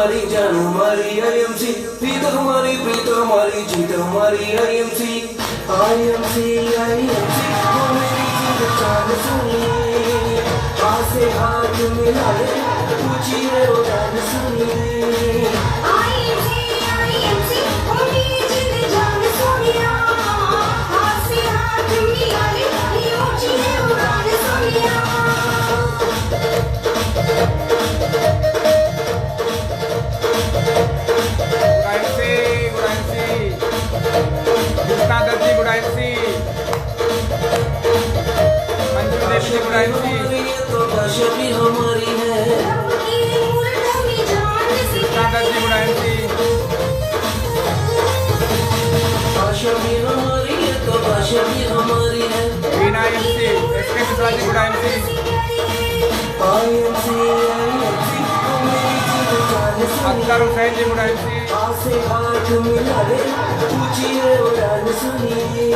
हमारी जान हमारी आईएमसी, प्रीत हमारी प्रीत हमारी जीत हमारी आईएमसी। आईएमसी आईएमसी वो मेरी जीत जान सुनिए, हाथ से हाथ मिला ले पूछिए वो जान सुनिए। आईएमसी आईएमसी वो मेरी जीत जान सुनिया, हाथ से हाथ मिला ले पूछिए वो जान सुनिया। तो भाषा भी हमारी है, भाषा भी हमारी है तो भाषा भी हमारी है। आईएमसी आईएमसी वो मेरी जीत जान सुनिए, हाथ से हाथ मिला ले पूछिए वो जान सुनिए।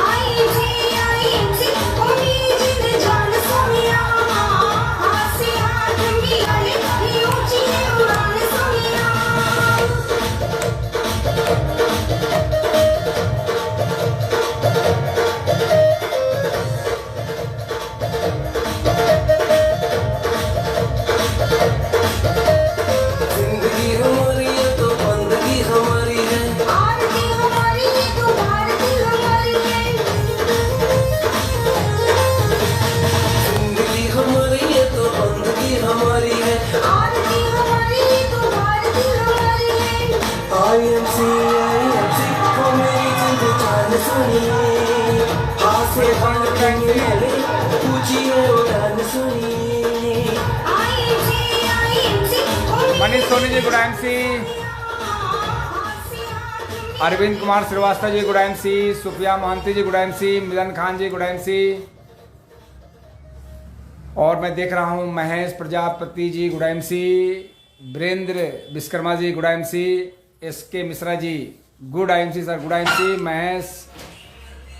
आईएमसी आईएमसी वो मेरी जीत जान सुनिया, हाथ से हाथ मिला ले पूछिए वो जान सुनिया। जिंदगी हमारी है तो बंदगी हमारी है, भारती हमारी है तो भारती हमारी है। जिंदगी हमारी है तो बंदगी हमारी है। भारती हमारी है तो भारती हमारी है। आईएमसी आईएमसी वो मेरी जिंद जान सुनिए, हाथ से हाथ मिला ले पूछिए वो जान सुनिए। आईएमसी आईएमसी वो Manish Soni ji good IMC, Arvind Kumar Shrivastava ji good IMC, Sufia Mohanty ji good IMC, Milan Khan ji good IMC, और मैं देख रहा हूँ Mahesh Prajapati ji good IMC, Virendra Vishwakarma ji good IMC, S K Mishra ji good IMC sir good IMC, Mahesh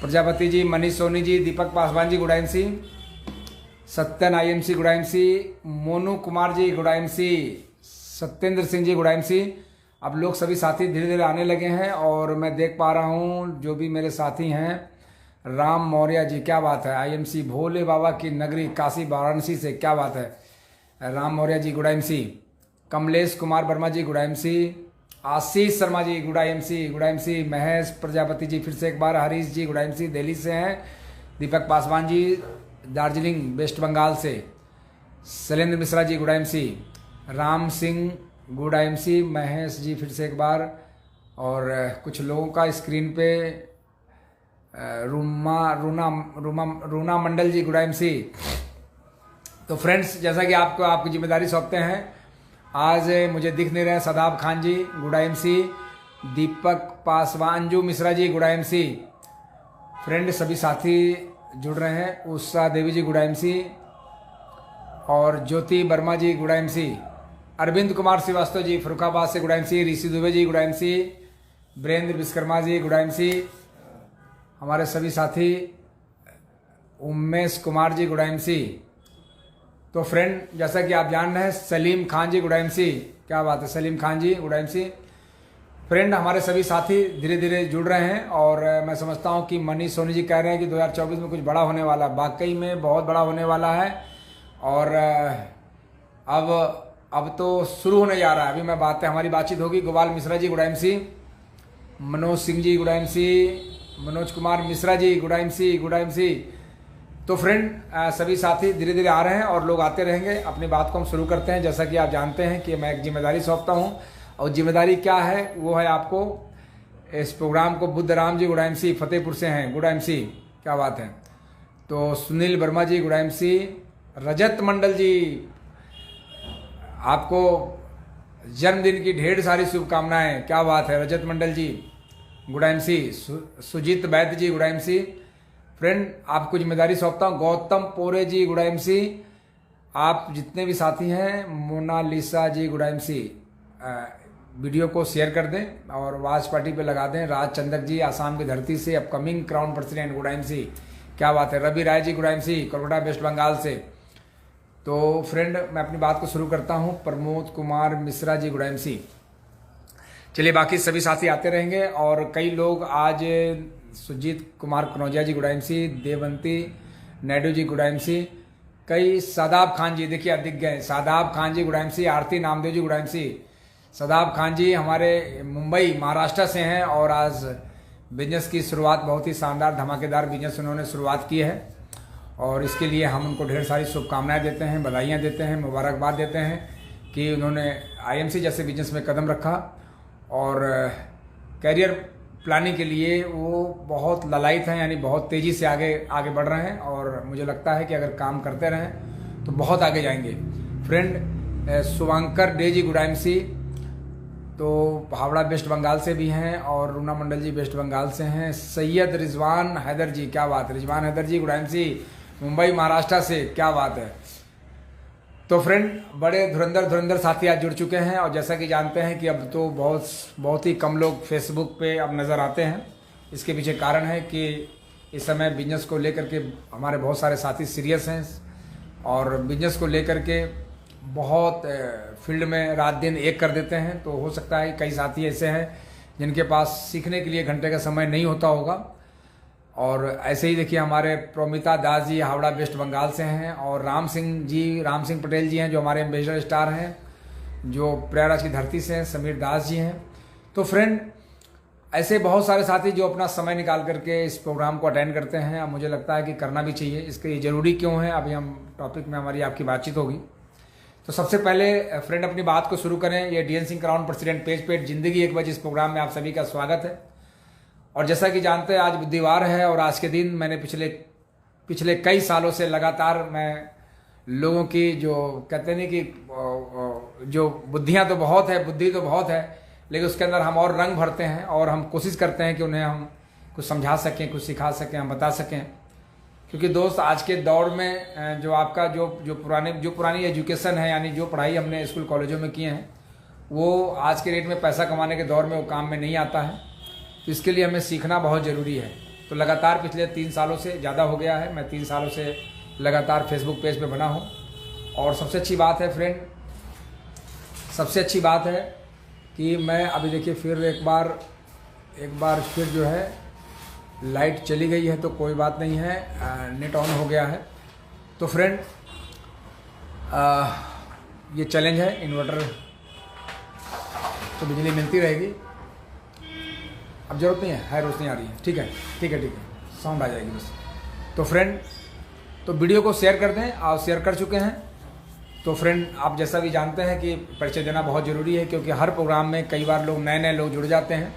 Prajapati ji, Manish Soni ji, Deepak Paswan ji good IMC, Satyan IMC good IMC, Monu Kumar ji good IMC, Satyendra Singh ji good IMC. अब लोग सभी साथी धीरे धीरे आने लगे हैं और मैं देख पा रहा हूँ जो भी मेरे साथी हैं। राम मौर्य जी क्या बात है, आईएमसी भोले बाबा की नगरी काशी वाराणसी से क्या बात है, Ram Maurya ji good IMC, Kamlesh Kumar Verma ji good IMC, Ashish Sharma ji good IMC, Mahesh Prajapati ji फिर से एक बार, हरीश जी गुड आईएमसी दिल्ली से हैं, दीपक पासवान जी दार्जिलिंग वेस्ट बंगाल से, Shailendra Mishra ji good IMC, Ram Singh good IMC, Mahesh ji फिर से एक बार, और कुछ लोगों का स्क्रीन पे रूना मंडल जी गुड आईएमसी। तो फ्रेंड्स जैसा कि आपको आपकी जिम्मेदारी सौंपते हैं, आज मुझे दिख नहीं रहे सदाब खान जी गुड आईएमसी, दीपक Paswan, Anju Mishra ji good IMC, friend सभी साथी जुड़ रहे हैं, उषा देवी जी गुड आईएमसी, और ज्योति वर्मा जी गुड आईएमसी, अरविंद कुमार श्रीवास्तव जी फरुखाबाद से गुड आईएमसी, ऋषि Dubey ji good IMC, Virendra Vishwakarma ji good IMC, हमारे सभी साथी, उमेश कुमार जी गुड आईएमसी। तो फ्रेंड जैसा कि आप जान रहे हैं सलीम खान जी गुड आईएमसी, क्या बात है Salim Khan ji good IMC. Friend हमारे सभी साथी धीरे धीरे जुड़ रहे हैं और मैं समझता हूं कि मनीष सोनी जी कह रहे हैं कि 2024 में कुछ बड़ा होने वाला, वाकई में बहुत बड़ा होने वाला है। और अब तो शुरू होने जा रहा है, अभी मैं हमारी बातचीत होगी। Gopal Mishra ji good IMC, Manoj Singh ji good IMC, Manoj Kumar Mishra ji good IMC. तो फ्रेंड सभी साथी धीरे धीरे आ रहे हैं और लोग आते रहेंगे। अपनी बात को हम शुरू करते हैं। जैसा कि आप जानते हैं कि मैं एक जिम्मेदारी सौंपता हूं, और जिम्मेदारी क्या है वो है आपको इस प्रोग्राम को बुद्धराम जी गुड आईएमसी फतेहपुर से हैं गुड आईएमसी, क्या बात है। तो सुनील वर्मा जी गुड आईएमसी, रजत मंडल जी आपको जन्मदिन की ढेर सारी शुभकामनाएं, क्या बात है रजत मंडल जी गुड आईएमसी, सुजीत वैद्य जी गुड आईएमसी। फ्रेंड आपको जिम्मेदारी सौंपता हूँ, गौतम पोरे जी गुड आईएमसी, आप जितने भी साथी हैं, मोनालिसा जी गुड आईएमसी। वीडियो को शेयर कर दें और वाच पार्टी पे लगा दें। राज चंदक जी आसाम की धरती से upcoming crown president good IMC, क्या बात है। रवि राय जी गुड आईएमसी कोलकाता वेस्ट बंगाल से। तो फ्रेंड मैं अपनी बात को शुरू करता हूं। प्रमोद कुमार मिश्रा जी गुड़ा MC। चलिए बाकी सभी साथी आते रहेंगे और कई लोग आज सुजीत कुमार कनौजिया जी गुड़ा MC, देवंती नायडू जी गुड़ा MC, कई शादाब खान जी देखिए दिख गए, शादाब खान जी गुड़ा MC, आरती नामदेव जी गुड़ा MC। शादाब खान जी हमारे मुंबई महाराष्ट्र से हैं और आज बिजनेस की शुरुआत बहुत ही शानदार धमाकेदार बिजनेस उन्होंने शुरुआत की है और इसके लिए हम उनको ढेर सारी शुभकामनाएं देते हैं, बधाइयां देते हैं, मुबारकबाद देते हैं कि उन्होंने IMC जैसे बिजनेस में कदम रखा और करियर प्लानिंग के लिए वो बहुत ललायत हैं, यानी बहुत तेज़ी से आगे बढ़ रहे हैं और मुझे लगता है कि अगर काम करते रहें तो बहुत आगे जाएंगे। फ्रेंड शुभंकर डे जी गुड़ा MC तो हावड़ा वेस्ट बंगाल से भी हैं और रूना मंडल जी वेस्ट बंगाल से हैं। सैयद रिजवान हैदर जी, क्या बात है, रिजवान हैदर जी गुड़ा MC मुंबई महाराष्ट्र से, क्या बात है। तो फ्रेंड बड़े धुरंधर साथी आज जुड़ चुके हैं और जैसा कि जानते हैं कि अब तो बहुत ही कम लोग फेसबुक पे अब नज़र आते हैं। इसके पीछे कारण है कि इस समय बिजनेस को लेकर के हमारे बहुत सारे साथी सीरियस हैं और बिजनेस को लेकर के बहुत फील्ड में रात दिन एक कर देते हैं। तो हो सकता है कई साथी ऐसे हैं जिनके पास सीखने के लिए घंटे का समय नहीं होता होगा। और ऐसे ही देखिए हमारे प्रोमिता दास जी हावड़ा वेस्ट बंगाल से हैं और राम सिंह पटेल जी हैं जो हमारे एम्बेसडर स्टार हैं, जो प्रयागराज की धरती से हैं। समीर दास जी हैं। तो फ्रेंड ऐसे बहुत सारे साथी जो अपना समय निकाल करके इस प्रोग्राम को अटेंड करते हैं। अब मुझे लगता है कि करना भी चाहिए। इसके ज़रूरी क्यों है अभी हम टॉपिक में हमारी आपकी बातचीत होगी। तो सबसे पहले फ्रेंड अपनी बात को शुरू करें। ये DN Singh crown president page पे जिंदगी एक बजे इस प्रोग्राम में आप सभी का स्वागत है। और जैसा कि जानते हैं आज बुधवार है और आज के दिन मैंने पिछले कई सालों से लगातार मैं लोगों की जो कहते हैं कि जो बुद्धि तो बहुत है लेकिन उसके अंदर हम और रंग भरते हैं और हम कोशिश करते हैं कि उन्हें हम कुछ समझा सकें, कुछ सिखा सकें, हम बता सकें। क्योंकि दोस्त आज के दौर में जो आपका जो पुरानी एजुकेशन है, यानी जो पढ़ाई हमने स्कूल कॉलेजों में किए हैं, वो आज के डेट में पैसा कमाने के दौर में वो काम में नहीं आता है। तो इसके लिए हमें सीखना बहुत ज़रूरी है। तो लगातार पिछले 3 सालों से ज़्यादा हो गया है, मैं 3 सालों से लगातार फेसबुक पेज पे बना हूँ। और सबसे अच्छी बात है फ्रेंड, सबसे अच्छी बात है कि मैं अभी देखिए फिर एक बार फिर जो है लाइट चली गई है तो कोई बात नहीं है, नेट ऑन हो गया है। तो फ्रेंड ये चैलेंज है, इन्वर्टर तो बिजली मिलती रहेगी, अब जरूरत नहीं है रोशनी आ रही है, ठीक है साउंड आ जाएगी बस। तो फ्रेंड तो वीडियो को शेयर कर दें, आप शेयर कर चुके हैं। तो फ्रेंड आप जैसा भी जानते हैं कि परिचय देना बहुत ज़रूरी है क्योंकि हर प्रोग्राम में कई बार लोग नए लोग जुड़ जाते हैं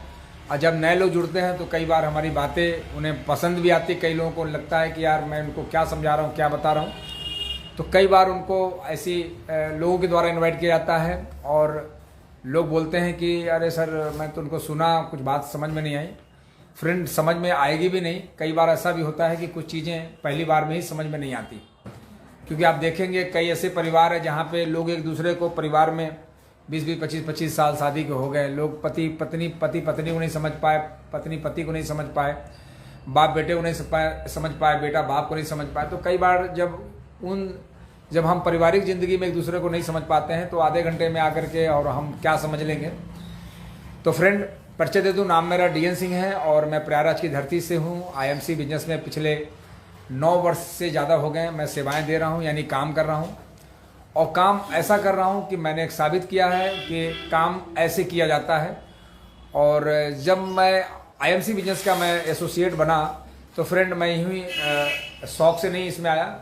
और जब नए लोग जुड़ते हैं तो कई बार हमारी बातें उन्हें पसंद भी आती है। कई लोगों को लगता है कि यार मैं उनको क्या समझा रहा हूँ, क्या बता रहा हूँ। तो कई बार उनको ऐसी लोगों के द्वारा इन्वाइट किया जाता है और लोग बोलते हैं कि अरे सर मैं तो उनको सुना, कुछ बात समझ में नहीं आई। फ्रेंड समझ में आएगी भी नहीं। कई बार ऐसा भी होता है कि कुछ चीज़ें पहली बार में ही समझ में नहीं आती, क्योंकि आप देखेंगे कई ऐसे परिवार है जहाँ पे लोग एक दूसरे को परिवार में 20-20, 25-25 साल शादी के हो गए, लोग पति पत्नी को नहीं समझ पाए, पत्नी पति को नहीं समझ पाए, बाप बेटे को नहीं समझ पाए, बेटा बाप को नहीं समझ पाए। तो कई बार जब हम पारिवारिक ज़िंदगी में एक दूसरे को नहीं समझ पाते हैं तो आधे घंटे में आकर के और हम क्या समझ लेंगे। तो फ्रेंड परिचय दे दूँ, नाम मेरा DN सिंह है और मैं प्रयागराज की धरती से हूँ। IMC बिजनेस में पिछले 9 वर्ष से ज़्यादा हो गए मैं सेवाएं दे रहा हूँ, यानी काम कर रहा हूँ। और काम ऐसा कर रहा हूँ कि मैंने एक साबित किया है कि काम ऐसे किया जाता है। और जब मैं IMC बिजनेस का मैं एसोसिएट बना तो फ्रेंड मैं यूँ ही शौक से नहीं इसमें आया,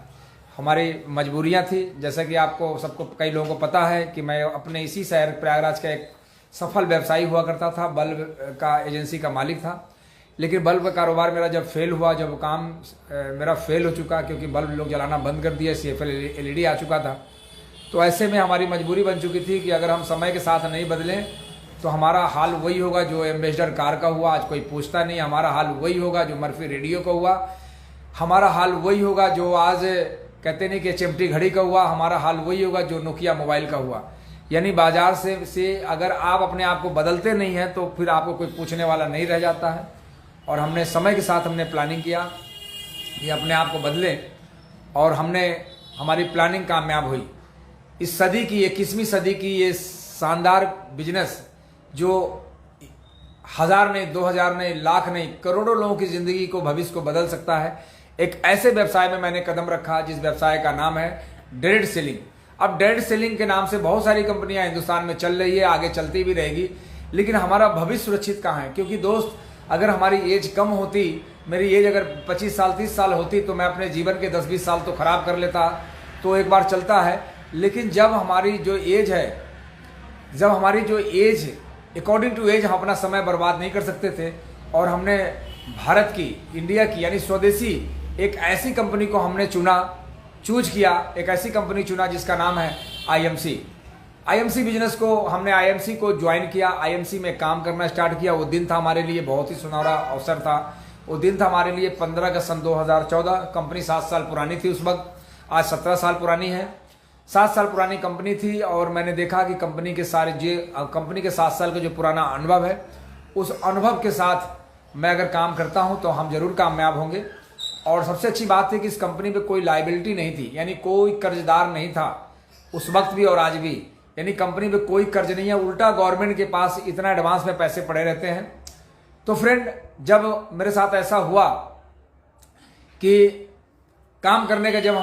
हमारी मजबूरियां थी। जैसा कि आपको सबको कई लोगों को पता है कि मैं अपने इसी शहर प्रयागराज का एक सफल व्यवसायी हुआ करता था, बल्ब का एजेंसी का मालिक था। लेकिन बल्ब का कारोबार मेरा जब फेल हुआ, जब काम मेरा फेल हो चुका क्योंकि बल्ब लोग जलाना बंद कर दिए, CFL LED आ चुका था, तो ऐसे में हमारी मजबूरी बन चुकी थी कि अगर हम समय के साथ नहीं बदलें तो हमारा हाल वही होगा जो एम्बेसडर कार का हुआ, आज कोई पूछता नहीं। हमारा हाल वही होगा जो मर्फी रेडियो का हुआ, हमारा हाल वही होगा जो आज कहते नहीं कि चिमटी घड़ी का हुआ, हमारा हाल वही होगा जो नोकिया मोबाइल का हुआ। यानी बाजार से अगर आप अपने आप को बदलते नहीं हैं तो फिर आपको कोई पूछने वाला नहीं रह जाता है। और हमने समय के साथ हमने प्लानिंग किया कि अपने आप को बदलें और हमने हमारी प्लानिंग कामयाब हुई। इस सदी की 21वीं सदी की ये शानदार बिजनेस जो 1000 नहीं, 2000 नहीं, लाख नहीं, करोड़ों लोगों की जिंदगी को, भविष्य को बदल सकता है, एक ऐसे व्यवसाय में मैंने कदम रखा जिस व्यवसाय का नाम है डायरेक्ट सेलिंग। अब डायरेक्ट सेलिंग के नाम से बहुत सारी कंपनियां हिंदुस्तान में चल रही है, आगे चलती भी रहेगी, लेकिन हमारा भविष्य सुरक्षित कहाँ है? क्योंकि दोस्त, अगर हमारी एज कम होती, मेरी एज अगर 25 साल 30 साल होती तो मैं अपने जीवन के 10-20 साल तो खराब कर लेता, तो एक बार चलता है। लेकिन जब हमारी जो एज है, जब हमारी जो एज, अकॉर्डिंग टू एज हम अपना समय बर्बाद नहीं कर सकते थे, और हमने भारत की, इंडिया की यानी स्वदेशी एक ऐसी कंपनी को हमने चूज किया, एक ऐसी कंपनी चुना जिसका नाम है आईएमसी बिजनेस को हमने आईएमसी को ज्वाइन किया, आईएमसी में काम करना स्टार्ट किया। वो दिन था हमारे लिए बहुत ही सुनहरा अवसर था। वो दिन था हमारे लिए 15 अगस्त सन 2014। कंपनी 7 साल पुरानी थी उस वक्त, आज 17 साल पुरानी है। 7 साल पुरानी कंपनी थी, और मैंने देखा कि कंपनी के 7 साल का जो पुराना अनुभव है, उस अनुभव के साथ मैं अगर काम करता हूं तो हम जरूर कामयाब होंगे। और सबसे अच्छी बात थी कि इस कंपनी पे कोई लायबिलिटी नहीं थी, यानी कोई कर्जदार नहीं था उस वक्त भी और आज भी, यानी कंपनी पे कोई कर्ज नहीं है, उल्टा गवर्नमेंट के पास इतना एडवांस में पैसे पड़े रहते हैं। तो फ्रेंड, जब मेरे साथ ऐसा हुआ कि काम करने का जब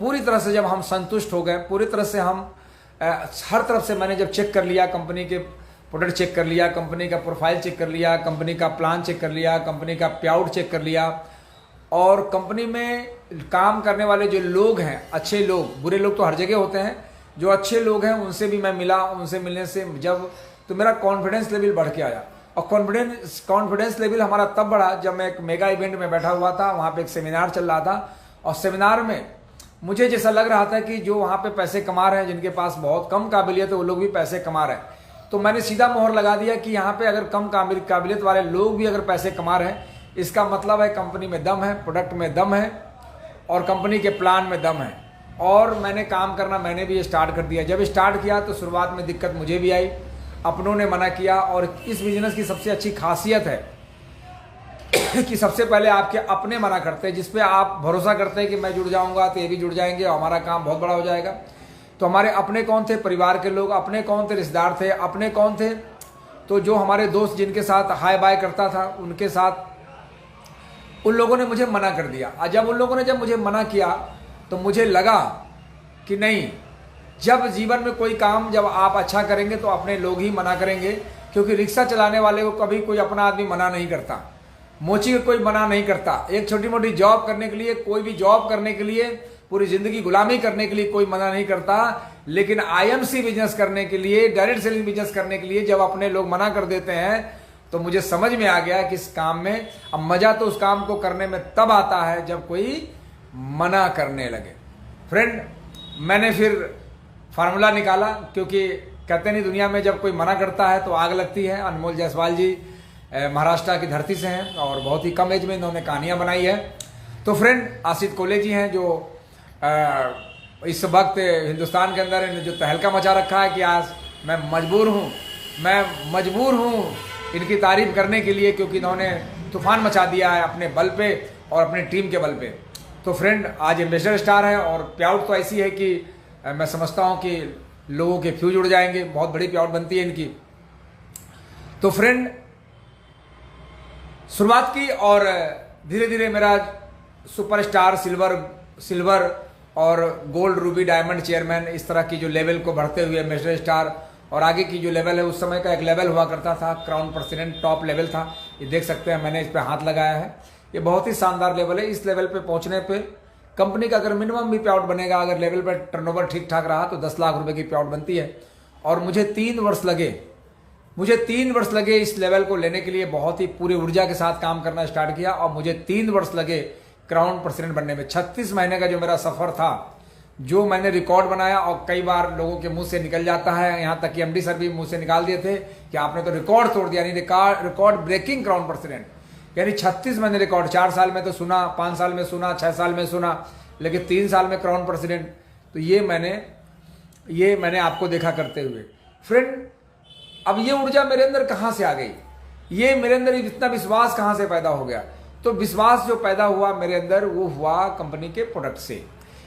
पूरी तरह से जब हम संतुष्ट हो गए, पूरी तरह से हम हर तरफ से मैंने जब चेक कर लिया, कंपनी के प्रोडक्ट चेक कर लिया, कंपनी का प्रोफाइल चेक कर लिया, कंपनी का प्लान चेक कर लिया, कंपनी का पे आउट चेक कर लिया, और कंपनी में काम करने वाले जो लोग हैं, अच्छे लोग, बुरे लोग तो हर जगह होते हैं, जो अच्छे लोग हैं उनसे भी मैं मिला। उनसे मिलने से जब तो मेरा कॉन्फिडेंस लेवल बढ़ के आया, और कॉन्फिडेंस लेवल हमारा तब बढ़ा जब मैं एक मेगा इवेंट में बैठा हुआ था। वहाँ पे एक सेमिनार चल रहा था, और सेमिनार में मुझे जैसा लग रहा था कि जो वहाँ पे पैसे कमा रहे हैं, जिनके पास बहुत कम काबिलियत है, वो लोग भी पैसे कमा रहे हैं। तो मैंने सीधा मोहर लगा दिया कि यहाँ पे अगर कम काबिलियत वाले लोग भी अगर पैसे कमा रहे हैं, इसका मतलब है कंपनी में दम है, प्रोडक्ट में दम है, और कंपनी के प्लान में दम है। और मैंने काम करना मैंने भी स्टार्ट कर दिया। जब स्टार्ट किया तो शुरुआत में दिक्कत मुझे भी आई, अपनों ने मना किया। और इस बिजनेस की सबसे अच्छी खासियत है कि सबसे पहले आपके अपने मना करते हैं, जिसपे आप भरोसा करते हैं कि मैं जुड़ जाऊंगा तो ये भी जुड़ जाएंगे और हमारा काम बहुत बड़ा हो जाएगा। तो हमारे अपने कौन थे? परिवार के लोग। अपने कौन थे? रिश्तेदार थे। अपने कौन थे? तो जो हमारे दोस्त जिनके साथ हाय बाय करता था, उनके साथ, उन लोगों ने मुझे मना कर दिया। और जब उन लोगों ने मुझे मना किया तो मुझे लगा कि नहीं, जब जीवन में कोई काम जब आप अच्छा करेंगे तो अपने लोग ही मना करेंगे, क्योंकि रिक्शा चलाने वाले को कभी कोई अपना आदमी मना नहीं करता, मोची को कोई मना नहीं करता, एक छोटी मोटी जॉब करने के लिए, कोई भी जॉब करने के लिए, पूरी जिंदगी गुलामी करने के लिए कोई मना नहीं करता। लेकिन आईएमसी बिजनेस करने के लिए, डायरेक्ट सेलिंग बिजनेस करने के लिए जब अपने लोग मना कर देते हैं तो मुझे समझ में आ गया कि इस काम में अब मजा तो उस काम को करने में तब आता है जब कोई मना करने लगे। फ्रेंड, मैंने फिर फार्मूला निकाला, क्योंकि कहते नहीं दुनिया में जब कोई मना करता है तो आग लगती है। अनमोल जायसवाल जी महाराष्ट्र की धरती से हैं और बहुत ही कम एज में इन्होंने कहानियां बनाई है। तो फ्रेंड, आसित कोले जी हैं जो इस वक्त हिंदुस्तान के अंदर जो तहलका मचा रखा है कि आज मैं मजबूर हूँ इनकी तारीफ करने के लिए, क्योंकि इन्होंने तूफान मचा दिया है अपने बल पे और अपनी टीम के बल पे। तो फ्रेंड, आज एम्बेसडर स्टार है, और प्याउट तो ऐसी है कि मैं समझता हूँ कि लोगों के फ्यूज उड़ जाएंगे, बहुत बड़ी प्याउट बनती है इनकी। तो फ्रेंड, शुरुआत की और धीरे धीरे मेरा सुपरस्टार, सिल्वर और गोल्ड, रूबी, डायमंड, चेयरमैन, इस तरह की जो लेवल को बढ़ते हुए एम्बेसडर स्टार, और आगे की जो लेवल है, उस समय का एक लेवल हुआ करता था, क्राउन प्रेसिडेंट टॉप लेवल था। ये देख सकते हैं, मैंने इस पे हाथ लगाया है। ये बहुत ही शानदार लेवल है। इस लेवल पे पहुंचने पे कंपनी का अगर मिनिमम भी पे आउट बनेगा, अगर लेवल पर टर्नओवर ठीक ठाक रहा तो 10 लाख रुपए की पे आउट बनती है। और मुझे 3 वर्ष लगे इस लेवल को लेने के लिए। बहुत ही पूरी ऊर्जा के साथ काम करना स्टार्ट किया, और मुझे 3 वर्ष लगे क्राउन प्रेसिडेंट बनने में। 36 महीने का जो मेरा सफर था, जो मैंने रिकॉर्ड बनाया, और कई बार लोगों के मुंह से निकल जाता है, यहाँ तक कि एमडी सर भी मुंह से निकाल दिए थे कि आपने तो रिकॉर्ड तोड़ दिया, यानी रिकॉर्ड ब्रेकिंग क्राउन प्रेसिडेंट, यानी 36 महीने रिकॉर्ड। 4 साल में तो सुना, 5 साल में सुना, 6 साल में सुना, लेकिन 3 साल में क्राउन प्रेसिडेंट। तो ये मैंने आपको देखा करते हुए। फ्रेंड, अब ये ऊर्जा मेरे अंदर कहाँ से आ गई? ये मेरे अंदर इतना विश्वास कहाँ से पैदा हो गया? तो विश्वास जो पैदा हुआ मेरे अंदर, वो हुआ कंपनी के प्रोडक्ट से।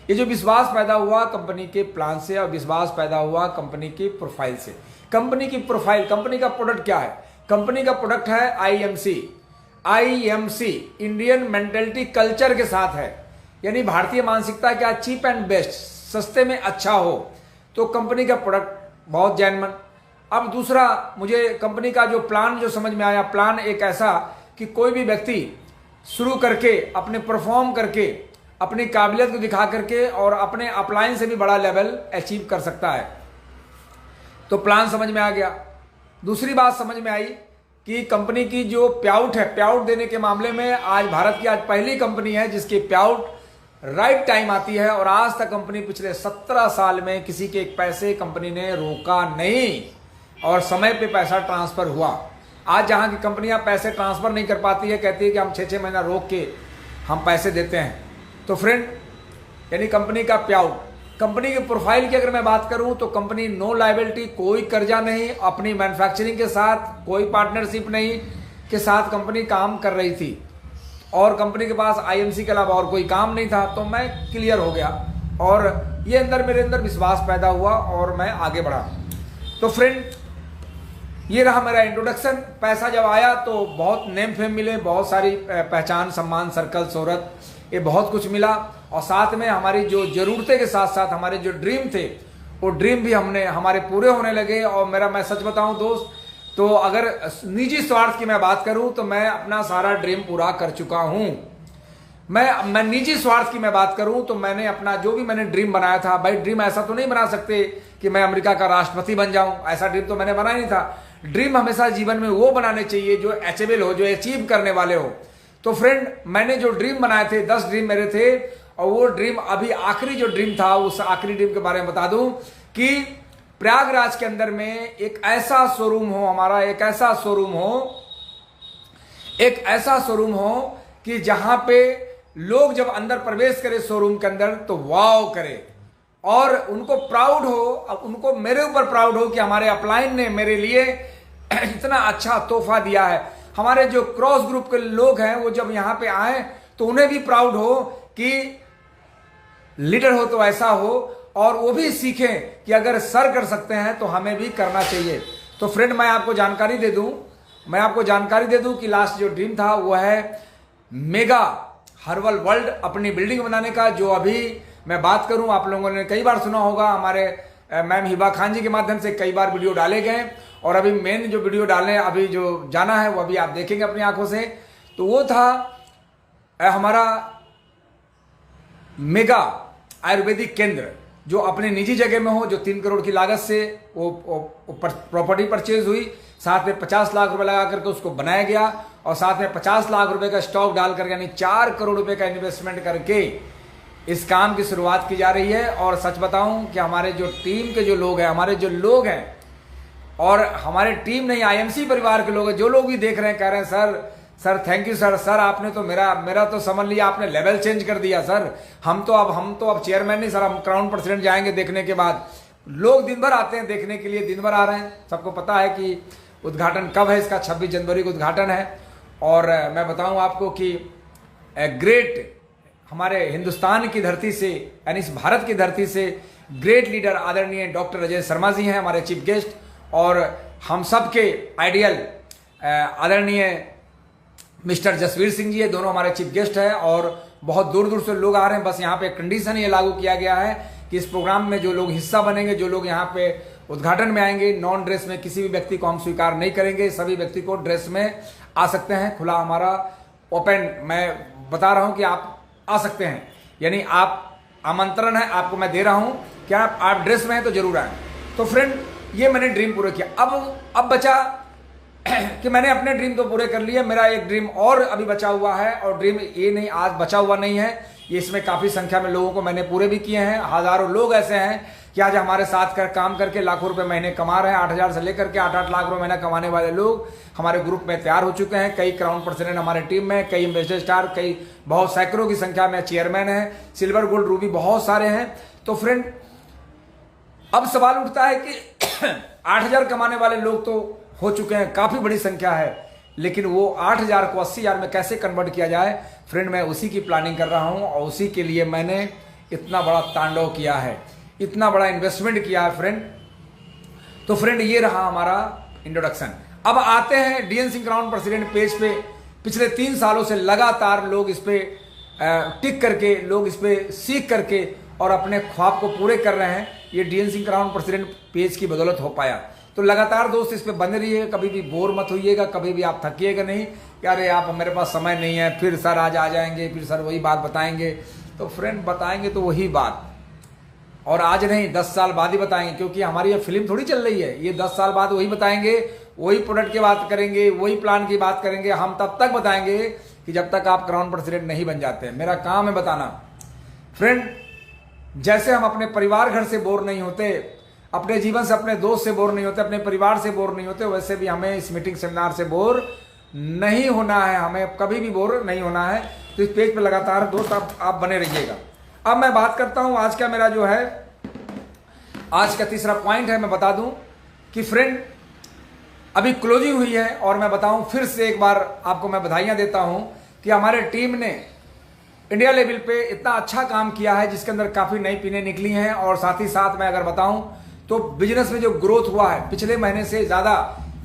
ये जो विश्वास पैदा हुआ कंपनी के प्लान से और विश्वास पैदा हुआ कंपनी की प्रोफाइल से। कंपनी की प्रोफाइल, कंपनी का प्रोडक्ट क्या है? कंपनी का प्रोडक्ट है IMC. IMC Indian mentality culture के साथ है, यानी भारतीय मानसिकता क्या, चीप एंड बेस्ट, सस्ते में अच्छा हो, तो कंपनी का प्रोडक्ट बहुत जेन्युइन। अब दूसरा, मुझे कंपनी का जो प्लान जो समझ में आया, प्लान एक ऐसा कि कोई भी व्यक्ति शुरू करके अपने परफॉर्म करके अपनी काबिलियत को दिखा करके और अपने अपलाइन से भी बड़ा लेवल अचीव कर सकता है, तो प्लान समझ में आ गया। दूसरी बात समझ में आई कि कंपनी की जो पेआउट है, पेआउट देने के मामले में आज भारत की आज पहली कंपनी है जिसकी पेआउट राइट टाइम आती है, और आज तक कंपनी पिछले 17 साल में किसी के एक पैसे कंपनी ने रोका नहीं और समय पे पैसा ट्रांसफर हुआ। आज जहां की कंपनियां पैसे ट्रांसफर नहीं कर पाती है, कहती है कि हम 6-6 महीना रोक के हम पैसे देते हैं। तो फ्रेंड, यानी कंपनी का पेआउट। कंपनी की प्रोफाइल की अगर मैं बात करूं तो कंपनी नो लायबिलिटी, कोई कर्जा नहीं, अपनी मैन्युफैक्चरिंग के साथ कोई पार्टनरशिप नहीं के साथ कंपनी काम कर रही थी, और कंपनी के पास आईएमसी के अलावा और कोई काम नहीं था। तो मैं क्लियर हो गया और ये मेरे अंदर विश्वास पैदा हुआ और मैं आगे बढ़ा। तो फ्रेंड, ये रहा मेरा इंट्रोडक्शन। पैसा जब आया तो बहुत नेम फेम मिले, बहुत सारी पहचान, सम्मान, सर्कल, शोहरत, ये बहुत कुछ मिला, और साथ में हमारी जो जरूरतें के साथ साथ हमारे जो ड्रीम थे वो ड्रीम भी हमारे पूरे होने लगे। और मैं सच बताऊं दोस्त, तो अगर निजी स्वार्थ की मैं बात करूं तो मैं अपना सारा ड्रीम पूरा कर चुका हूं। मैं निजी स्वार्थ की मैं बात करूं तो मैंने अपना जो भी मैंने ड्रीम बनाया था, भाई ड्रीम ऐसा तो नहीं बना सकते कि मैं अमेरिका का राष्ट्रपति बन जाऊं, ऐसा ड्रीम तो मैंने बनाया नहीं था। ड्रीम हमेशा जीवन में वो बनाने चाहिए जो अचीवेबल हो, जो अचीव करने वाले हो। तो फ्रेंड, मैंने जो ड्रीम बनाए थे, 10 ड्रीम मेरे थे, और वो ड्रीम अभी आखिरी जो ड्रीम था, उस आखिरी ड्रीम के बारे में बता दूं कि प्रयागराज के अंदर में एक ऐसा शोरूम हो हमारा, एक ऐसा शोरूम हो कि जहां पे लोग जब अंदर प्रवेश करे शोरूम के अंदर तो वाव करे, और उनको प्राउड हो, उनको मेरे ऊपर प्राउड हो कि हमारे अपलाइन ने मेरे लिए इतना अच्छा तोहफा दिया है। हमारे जो क्रॉस ग्रुप के लोग हैं वो जब यहां पे आए तो उन्हें भी प्राउड हो कि लीडर हो तो ऐसा हो, और वो भी सीखें कि अगर सर कर सकते हैं तो हमें भी करना चाहिए। तो फ्रेंड, मैं आपको जानकारी दे दूं कि लास्ट जो ड्रीम था वो है मेगा हर्बल वर्ल्ड अपनी बिल्डिंग बनाने का। जो अभी मैं बात करूं, आप लोगों ने कई बार सुना होगा, हमारे मैम हिबा खान जी के माध्यम से कई बार वीडियो डाले गए, और अभी मेन जो वीडियो डालने अभी जो जाना है वो अभी आप देखेंगे अपनी आंखों से। तो वो था हमारा मेगा आयुर्वेदिक केंद्र, जो अपने निजी जगह में हो, जो 3 करोड़ की लागत से वो प्रॉपर्टी परचेज हुई, साथ में 50 लाख रुपए लगा करके उसको बनाया गया, और साथ में 50 लाख रुपए का स्टॉक डाल करके, यानी 4 करोड़ रुपए का इन्वेस्टमेंट करके इस काम की शुरुआत की जा रही है। और सच बताऊं कि हमारे जो टीम के जो लोग हैं, और हमारे टीम नहीं, आईएमसी परिवार के लोग हैं, जो लोग भी देख रहे हैं कह रहे हैं सर थैंक यू सर, आपने तो मेरा तो समझ लिया, आपने लेवल चेंज कर दिया सर। हम तो अब चेयरमैन नहीं सर, हम क्राउन प्रेसिडेंट जाएंगे देखने के बाद। लोग दिन भर आते हैं देखने के लिए, दिन भर आ रहे हैं। सबको पता है कि उद्घाटन कब है इसका, 26 जनवरी को उद्घाटन है। और मैं बताऊं आपको कि ग्रेट हमारे हिंदुस्तान की धरती से, यानी इस भारत की धरती से ग्रेट लीडर आदरणीय डॉक्टर अजय शर्मा जी हैं हमारे चीफ गेस्ट, और हम सब के आइडियल आदरणीय मिस्टर जसवीर सिंह जी है, दोनों हमारे चीफ गेस्ट हैं। और बहुत दूर दूर से लोग आ रहे हैं। बस यहाँ पे कंडीशन ये लागू किया गया है कि इस प्रोग्राम में जो लोग हिस्सा बनेंगे, जो लोग यहाँ पे उद्घाटन में आएंगे, नॉन ड्रेस में किसी भी व्यक्ति को हम स्वीकार नहीं करेंगे, सभी व्यक्ति को ड्रेस में आ सकते हैं। खुला हमारा ओपन, मैं बता रहा हूँ कि आप आ सकते हैं, यानी आप आमंत्रण है आपको मैं दे रहा हूँ कि आप ड्रेस में हैं तो जरूर आए। तो फ्रेंड, ये मैंने ड्रीम पूरा किया। अब बचा कि मैंने अपने ड्रीम तो पूरे कर लिए, मेरा एक ड्रीम और अभी बचा हुआ है। और ड्रीम ये नहीं आज बचा हुआ नहीं है, ये इसमें काफी संख्या में लोगों को मैंने पूरे भी किए हैं। हजारों लोग ऐसे हैं कि आज हमारे साथ काम करके लाखों रुपए महीने कमा रहे हैं। 8,000 से लेकर के 8-8 लाख रुपए महीना कमाने वाले लोग हमारे ग्रुप में तैयार हो चुके हैं। कई क्राउन प्रेसिडेंट हमारे टीम में, कई एम्बेसडर स्टार, कई बहुत सैकड़ों की संख्या में चेयरमैन है, सिल्वर गोल्ड रूबी बहुत सारे हैं। तो फ्रेंड, अब सवाल उठता है कि 8,000 कमाने वाले लोग तो हो चुके हैं, काफी बड़ी संख्या है, लेकिन वो 8,000 को 80,000 में कैसे कन्वर्ट किया जाए। फ्रेंड, मैं उसी की प्लानिंग कर रहा हूं, और उसी के लिए मैंने इतना बड़ा तांडव किया है, इतना बड़ा इन्वेस्टमेंट किया है फ्रेंड। तो फ्रेंड ये रहा हमारा इंट्रोडक्शन। अब आते हैं DN Singh crown president page पे। पिछले 3 सालों से लगातार लोग इस पे टिक करके, लोग इस पे सीख करके और अपने ख्वाब को पूरे कर रहे हैं। ये DN Singh crown president page की बदौलत हो पाया। तो लगातार दोस्त इस पे बने रहिएगा, कभी भी बोर मत होइएगा, कभी भी आप थकिएगा नहीं कि अरे आप मेरे पास समय नहीं है, फिर सर आज आ जाएंगे, फिर सर वही बात बताएंगे। तो फ्रेंड बताएंगे तो वही बात, और आज नहीं 10 साल बाद ही बताएंगे, क्योंकि हमारी ये फिल्म थोड़ी चल रही है। ये 10 साल बाद वही बताएंगे, वही प्रोडक्ट की बात करेंगे, वही प्लान की बात करेंगे। हम तब तक बताएंगे कि जब तक आप क्राउन प्रेसिडेंट नहीं बन जाते। मेरा काम है बताना फ्रेंड। जैसे हम अपने परिवार घर से बोर नहीं होते, अपने जीवन से, अपने दोस्त से बोर नहीं होते, अपने परिवार से बोर नहीं होते, वैसे भी हमें इस मीटिंग सेमिनार से बोर नहीं होना है। हमें कभी भी बोर नहीं होना है। तो इस पेज पे लगातार दोस्त आप बने रहिएगा। अब मैं बात करता हूं आज का मेरा जो है, आज का तीसरा पॉइंट है। मैं बता दूं कि फ्रेंड अभी क्लोजिंग हुई है, और मैं बताऊं फिर से एक बार आपको मैं बधाइयां देता हूं कि हमारे टीम ने इंडिया लेवल पे इतना अच्छा काम किया है, जिसके अंदर काफी नई पिनें निकली हैं। और साथ ही साथ मैं अगर बताऊं तो बिजनेस में जो ग्रोथ हुआ है पिछले महीने से ज्यादा,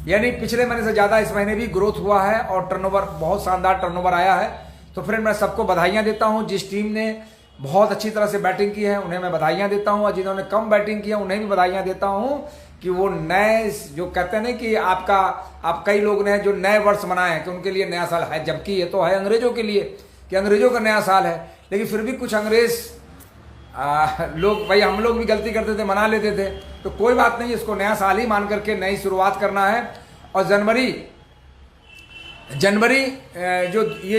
यानी पिछले महीने से ज्यादा इस महीने भी ग्रोथ हुआ है, और टर्नओवर बहुत शानदार टर्नओवर आया है। तो फ्रेंड मैं सबको बधाइयां देता हूं। जिस टीम ने बहुत अच्छी तरह से बैटिंग की है उन्हें मैं बधाइयां देता हूं, और जिन्होंने कम बैटिंग की है उन्हें भी बधाइयां देता हूं कि वो नए, जो कहते हैं ना कि आप कई लोग ने जो नए वर्ष मनाए हैं कि उनके लिए नया साल है, जबकि ये तो है अंग्रेजों के लिए कि अंग्रेजों का नया साल है। लेकिन फिर भी कुछ अंग्रेज लोग, भाई हम लोग भी गलती करते थे, मना लेते थे। तो कोई बात नहीं, इसको नया साल ही मान करके नई शुरुआत करना है। और जनवरी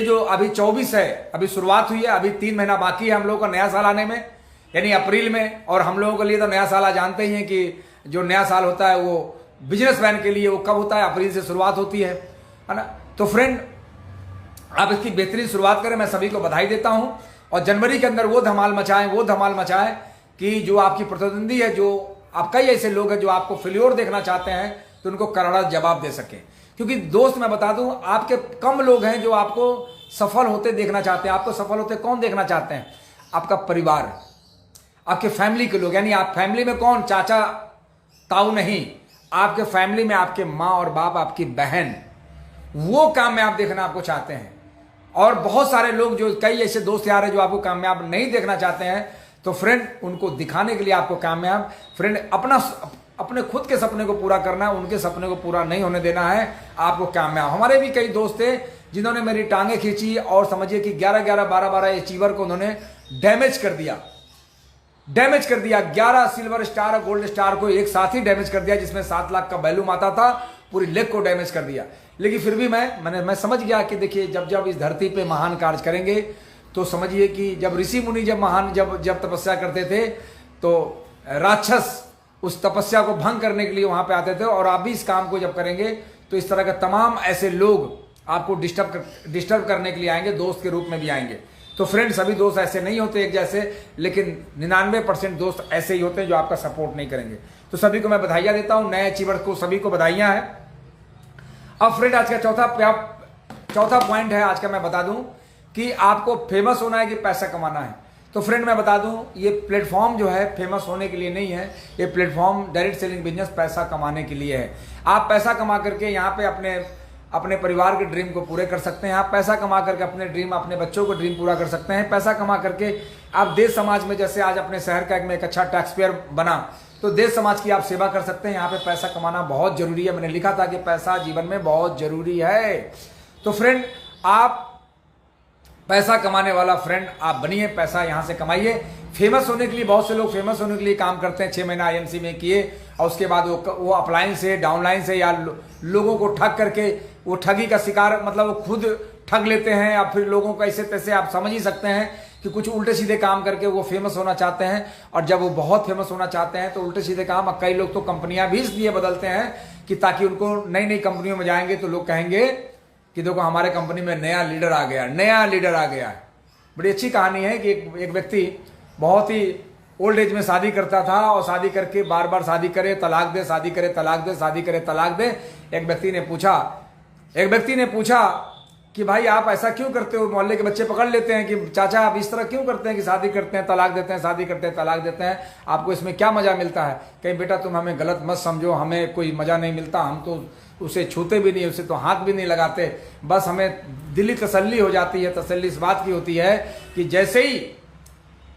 जो अभी 24 है, अभी शुरुआत हुई है, अभी 3 महीना बाकी है हम लोगों का नया साल आने में, यानी अप्रैल में। और हम लोगों के लिए तो नया साल आप जानते ही हैं कि जो नया साल होता है वो बिजनेसमैन के लिए वो कब होता है, अप्रैल से शुरुआत होती है ना। तो फ्रेंड आप इसकी बेहतरीन शुरुआत करें, मैं सभी को बधाई देता हूं। और जनवरी के अंदर वो धमाल मचाएं कि जो आपकी प्रतिद्वंदी है, जो आप कई ऐसे लोग हैं जो आपको फेल्योर देखना चाहते हैं, तो उनको करारा जवाब दे सके। क्योंकि दोस्त मैं बता दूं, आपके कम लोग हैं जो आपको सफल होते देखना चाहते हैं। आपको सफल होते कौन देखना चाहते हैं? आपका परिवार, आपके फैमिली के लोग। यानी आप फैमिली में कौन, चाचा ताऊ नहीं, आपके फैमिली में आपके माँ और बाप, आपकी बहन, वो काम में आप देखना आपको चाहते हैं। और बहुत सारे लोग, जो कई ऐसे दोस्त यार हैं जो आपको कामयाब नहीं देखना चाहते हैं, तो फ्रेंड उनको दिखाने के लिए आपको कामयाब, फ्रेंड अपने खुद के सपने को पूरा करना है, उनके सपने को पूरा नहीं होने देना है, आपको कामयाब। हमारे भी कई दोस्त थे जिन्होंने मेरी टांगे खींची, और समझिए कि 11-11, 12-12 अचीवर को उन्होंने डैमेज कर दिया। 11 सिल्वर स्टार और गोल्ड स्टार को एक साथ ही डैमेज कर दिया, जिसमें 7 लाख का वैल्यू आता था, पूरी लेग को डैमेज कर दिया। लेकिन फिर भी मैं समझ गया कि देखिए, जब इस धरती पे महान कार्य करेंगे, तो समझिए कि जब ऋषि मुनि जब तपस्या करते थे, तो राक्षस उस तपस्या को भंग करने के लिए वहां पे आते थे। और आप भी इस काम को जब करेंगे, तो इस तरह के तमाम ऐसे लोग आपको डिस्टर्ब करने के लिए आएंगे, दोस्त के रूप में भी आएंगे। तो फ्रेंड सभी दोस्त ऐसे नहीं होते एक जैसे, लेकिन 99% दोस्त ऐसे ही होते हैं जो आपका सपोर्ट नहीं करेंगे। तो सभी को मैं बधाइयां देता हूं, नए अचीवर को सभी को बधाइयां हैं। अब फ्रेंड आज का चौथा पॉइंट है आज का, मैं बता दूं कि आपको फेमस होना है कि पैसा कमाना है। तो फ्रेंड मैं बता दूं, ये प्लेटफॉर्म जो है फेमस होने के लिए नहीं है, ये प्लेटफॉर्म डायरेक्ट सेलिंग बिजनेस पैसा कमाने के लिए है। आप पैसा कमा करके यहाँ पे अपने परिवार के ड्रीम को पूरे कर सकते हैं। आप पैसा कमा करके अपने बच्चों को ड्रीम पूरा कर सकते हैं। पैसा कमा करके आप देश समाज में, जैसे आज अपने शहर का एक अच्छा टैक्स पेयर बना, तो देश समाज की आप सेवा कर सकते हैं। यहाँ पे पैसा कमाना बहुत जरूरी है। मैंने लिखा था कि पैसा जीवन में बहुत जरूरी है। तो फ्रेंड आप पैसा कमाने वाला फ्रेंड आप बनिए, पैसा यहाँ से कमाइए। फेमस होने के लिए बहुत से लोग फेमस होने के लिए काम करते हैं, 6 महीना आईएमसी में किए, और उसके बाद वो अपलाइन से, डाउनलाइन से, या लोगों को ठग करके वो ठगी का शिकार, मतलब वो खुद ठग लेते हैं, या फिर लोगों को ऐसे तैसे, आप समझ ही सकते हैं कि कुछ उल्टे सीधे काम करके वो फेमस होना चाहते हैं। और जब वो बहुत फेमस होना चाहते हैं तो उल्टे सीधे काम, कई लोग तो कंपनियां भी इसलिए बदलते हैं कि ताकि उनको नई कंपनियों में जाएंगे तो लोग कहेंगे कि देखो हमारे कंपनी में नया लीडर आ गया। बड़ी अच्छी कहानी है कि एक व्यक्ति बहुत ही ओल्ड एज में शादी करता था, और शादी करके बार बार शादी करे, तलाक दे, शादी करे, तलाक दे, शादी करे, तलाक दे। एक व्यक्ति ने पूछा कि भाई आप ऐसा क्यों करते हो। मोहल्ले के बच्चे पकड़ लेते हैं कि चाचा आप इस तरह क्यों करते हैं कि शादी करते हैं तलाक देते हैं, शादी करते हैं तलाक देते हैं, आपको इसमें क्या मजा मिलता है। कहीं बेटा तुम हमें गलत मत समझो, हमें कोई मजा नहीं मिलता, हम तो उसे छूते भी नहीं, उसे तो हाथ भी नहीं लगाते, बस हमें दिली तसल्ली हो जाती है। तसल्ली इस बात की होती है कि जैसे ही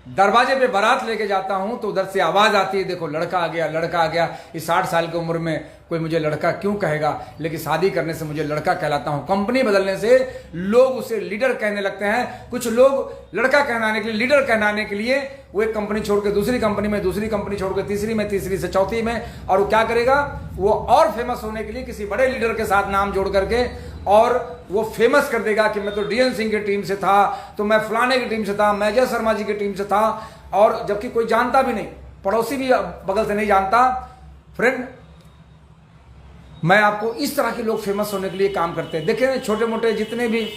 दरवाजे पे बारात लेके जाता हूं तो उधर से आवाज आती है, देखो लड़का आ गया, लड़का आ गया। इस 60 साल की उम्र में कोई मुझे लड़का क्यों कहेगा, लेकिन शादी करने से मुझे लड़का कहलाता हूं। कंपनी बदलने से लोग उसे लीडर कहने लगते हैं। कुछ लोग लड़का कहलाने के लिए, लीडर कहलाने के लिए वो एक कंपनी छोड़ के दूसरी कंपनी में, दूसरी कंपनी छोड़ के तीसरी में, तीसरी से चौथी में, और वो क्या करेगा, वो और फेमस होने के लिए किसी बड़े लीडर के साथ नाम जोड़ करके और वो फेमस कर देगा कि मैं तो डीएन सिंह की टीम से था, तो मैं फलाने की टीम से था, मैं अजय शर्मा जी की टीम से था, और जबकि कोई जानता भी नहीं, पड़ोसी भी बगल से नहीं जानता। फ्रेंड, मैं आपको इस तरह के लोग फेमस होने के लिए काम करते हैं। देखिए छोटे मोटे जितने भी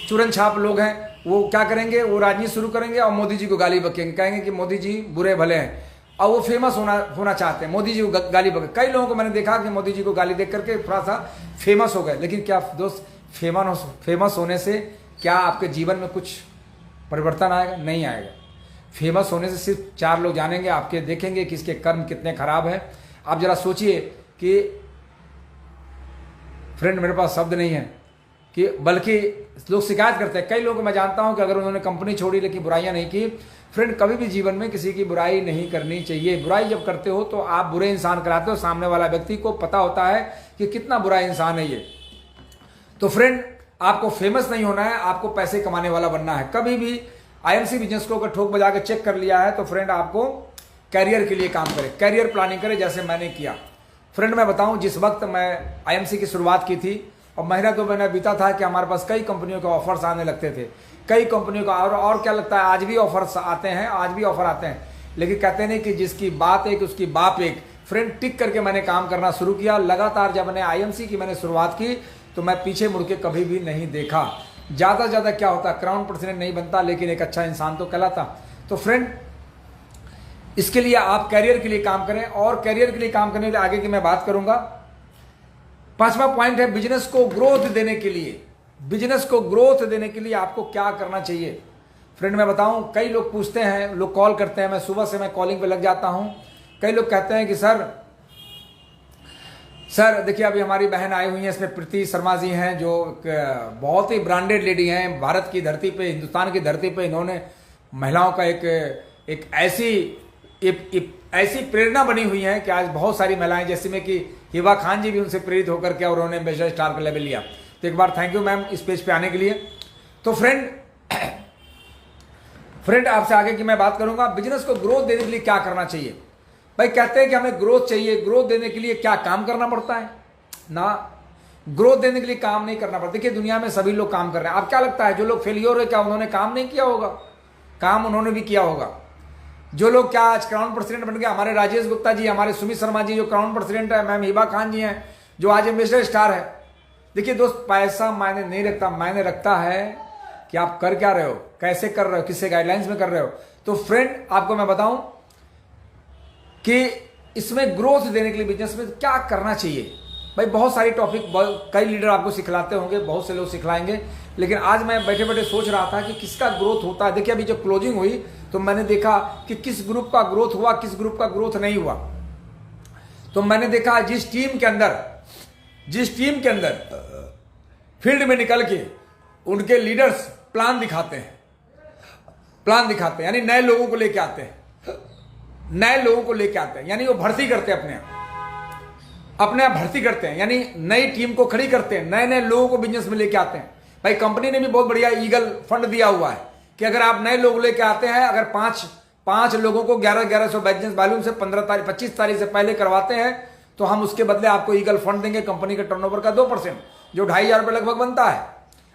चुरन छाप लोग हैं वो क्या करेंगे, वो राजनीति शुरू करेंगे और मोदी जी को गाली बकेंगे, कहेंगे कि मोदी जी बुरे भले हैं, और वो फेमस होना चाहते हैं, मोदी जी को गाली बके। कई लोगों को मैंने देखा कि मोदी जी को गाली देख करके थोड़ा सा फेमस हो गए। लेकिन क्या दोस्त, फेमस होने से क्या आपके जीवन में कुछ परिवर्तन आएगा? नहीं आएगा। फेमस होने से सिर्फ 4 लोग जानेंगे, आपके देखेंगे कि इसके कर्म कितने खराब हैं। आप जरा सोचिए कि फ्रेंड, मेरे पास शब्द नहीं है कि बल्कि लोग शिकायत करते हैं। कई लोगों को मैं जानता हूं कि अगर उन्होंने कंपनी छोड़ी लेकिन बुराइयां नहीं की। फ्रेंड, कभी भी जीवन में किसी की बुराई नहीं करनी चाहिए। बुराई जब करते हो तो आप बुरे इंसान कराते हो, सामने वाला व्यक्ति को पता होता है कि कितना बुरा इंसान है ये। तो फ्रेंड, आपको फेमस नहीं होना है, आपको पैसे कमाने वाला बनना है। कभी भी आईएमसी बिजनेस को अगर ठोक बजा के चेक कर लिया है तो फ्रेंड आपको कैरियर के लिए काम करें, कैरियर प्लानिंग करें, जैसे मैंने किया। फ्रेंड, मैं बताऊं, जिस वक्त मैं आईएमसी की शुरुआत की थी और महीना 2 महीना बीता था कि हमारे पास कई कंपनियों के ऑफर्स आने लगते थे, कई कंपनियों का, और क्या लगता है आज भी ऑफर्स आते हैं, आज भी ऑफर आते हैं। लेकिन कहते नहीं कि जिसकी बात एक उसकी बाप एक। फ्रेंड, टिक करके मैंने काम करना शुरू किया लगातार। जब मैंने आईएमसी की मैंने शुरुआत की तो मैं पीछे मुड़ के कभी भी नहीं देखा। ज़्यादा से ज़्यादा क्या होता, क्राउन प्रेसिडेंट नहीं बनता लेकिन एक अच्छा इंसान तो कहलाता। तो फ्रेंड, इसके लिए आप कैरियर के लिए काम करें, और कैरियर के लिए काम करने के लिए आगे की मैं बात करूंगा। 5वां पॉइंट है बिजनेस को ग्रोथ देने के लिए। बिजनेस को ग्रोथ देने के लिए आपको क्या करना चाहिए। फ्रेंड, मैं बताऊं, कई लोग पूछते हैं, लोग कॉल करते हैं, मैं सुबह से मैं कॉलिंग पे लग जाता हूं। कई लोग कहते हैं कि सर देखिए अभी हमारी बहन आई हुई है, इसमें प्रीति शर्मा जी हैं जो बहुत ही ब्रांडेड लेडी हैं। भारत की धरती पे, हिंदुस्तान की धरती पे इन्होंने महिलाओं का एक ऐसी प्रेरणा बनी हुई है कि आज बहुत सारी महिलाएं, जैसे में कि हिबा खान जी भी उनसे प्रेरित होकर के और उन्होंने एम्बेसडर स्टार का लेवल लिया। तो एक बार थैंक यू मैम इस पेज पे आने के लिए। तो फ्रेंड आपसे आगे की मैं बात करूंगा, बिजनेस को ग्रोथ देने के लिए क्या करना चाहिए। भाई कहते हैं कि हमें ग्रोथ चाहिए, ग्रोथ देने के लिए क्या काम करना पड़ता है ना। ग्रोथ देने के लिए काम नहीं करना पड़ता। देखिए दुनिया में सभी लोग काम कर रहे हैं। आप क्या लगता है जो लोग फेलियर है क्या उन्होंने काम नहीं किया होगा? काम उन्होंने भी किया होगा। जो लोग क्या आज क्राउन प्रेसिडेंट बन गए, हमारे राजेश गुप्ता जी, हमारे सुमित शर्मा जी जो क्राउन प्रेसिडेंट है, मैम हिबा खान जी हैं जो आज एम्बेसडर स्टार है। देखिए दोस्त, पैसा मायने नहीं रखता, मायने रखता है कि आप कर क्या रहे हो, कैसे कर रहे हो, किससे गाइडलाइंस में कर रहे हो। तो फ्रेंड आपको मैं बताऊं कि इसमें ग्रोथ देने के लिए बिजनेस में क्या करना चाहिए। भाई बहुत सारी टॉपिक कई लीडर आपको सिखलाते होंगे, बहुत से लोग सिखलाएंगे, लेकिन आज मैं बैठे बैठे सोच रहा था कि किसका ग्रोथ होता है। देखिए अभी जब क्लोजिंग हुई तो मैंने देखा कि किस ग्रुप का ग्रोथ हुआ, किस ग्रुप का ग्रोथ नहीं हुआ। तो मैंने देखा जिस टीम के अंदर फील्ड में निकल के उनके लीडर्स प्लान दिखाते हैं, यानी नए लोगों को लेके आते हैं, यानी वो भर्ती करते हैं, अपने आप भर्ती करते हैं, यानी नई टीम को खड़ी करते हैं, नए नए लोगों को बिजनेस में लेके आते हैं। भाई कंपनी ने भी बहुत बढ़िया ईगल फंड दिया हुआ है कि अगर आप नए लोग लेके आते हैं, अगर पांच लोगों को 1100 बिजनेस वॉल्यूम से 25 तारीख से पहले करवाते हैं तो हम उसके बदले आपको ईगल फंड देंगे कंपनी के टर्नओवर का 2%, जो 2500 रुपये लगभग बनता है।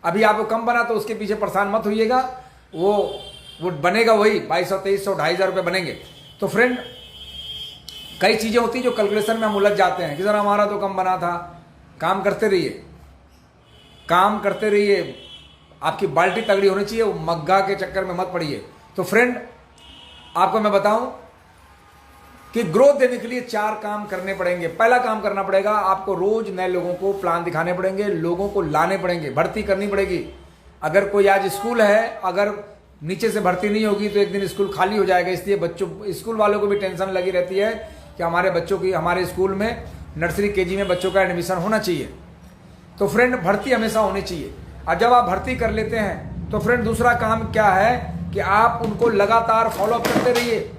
अभी आपको कम बना तो उसके पीछे परेशान मत होइएगा, वो बनेगा वही 2200, 2300, 2500 रुपये बनेंगे। तो फ्रेंड कई चीजें होती है जो कैलकुलेशन में हम उलझ जाते हैं कि सर हमारा तो कम बना था। काम करते रहिए, आपकी बाल्टी तगड़ी होनी चाहिए, वो मग्गा के चक्कर में मत पड़िए। तो फ्रेंड आपको मैं बताऊं कि ग्रोथ देने के लिए 4 काम करने पड़ेंगे। पहला काम करना पड़ेगा, आपको रोज नए लोगों को प्लान दिखाने पड़ेंगे, लोगों को लाने पड़ेंगे, भर्ती करनी पड़ेगी। अगर कोई आज स्कूल है, अगर नीचे से भर्ती नहीं होगी तो एक दिन स्कूल खाली हो जाएगा। इसलिए बच्चों, स्कूल वालों को भी टेंशन लगी रहती है कि हमारे बच्चों की, हमारे स्कूल में नर्सरी केजी में बच्चों का एडमिशन होना चाहिए। तो फ्रेंड भर्ती हमेशा होनी चाहिए। और जब आप भर्ती कर लेते हैं तो फ्रेंड दूसरा काम क्या है कि आप उनको लगातार फॉलोअप करते रहिए।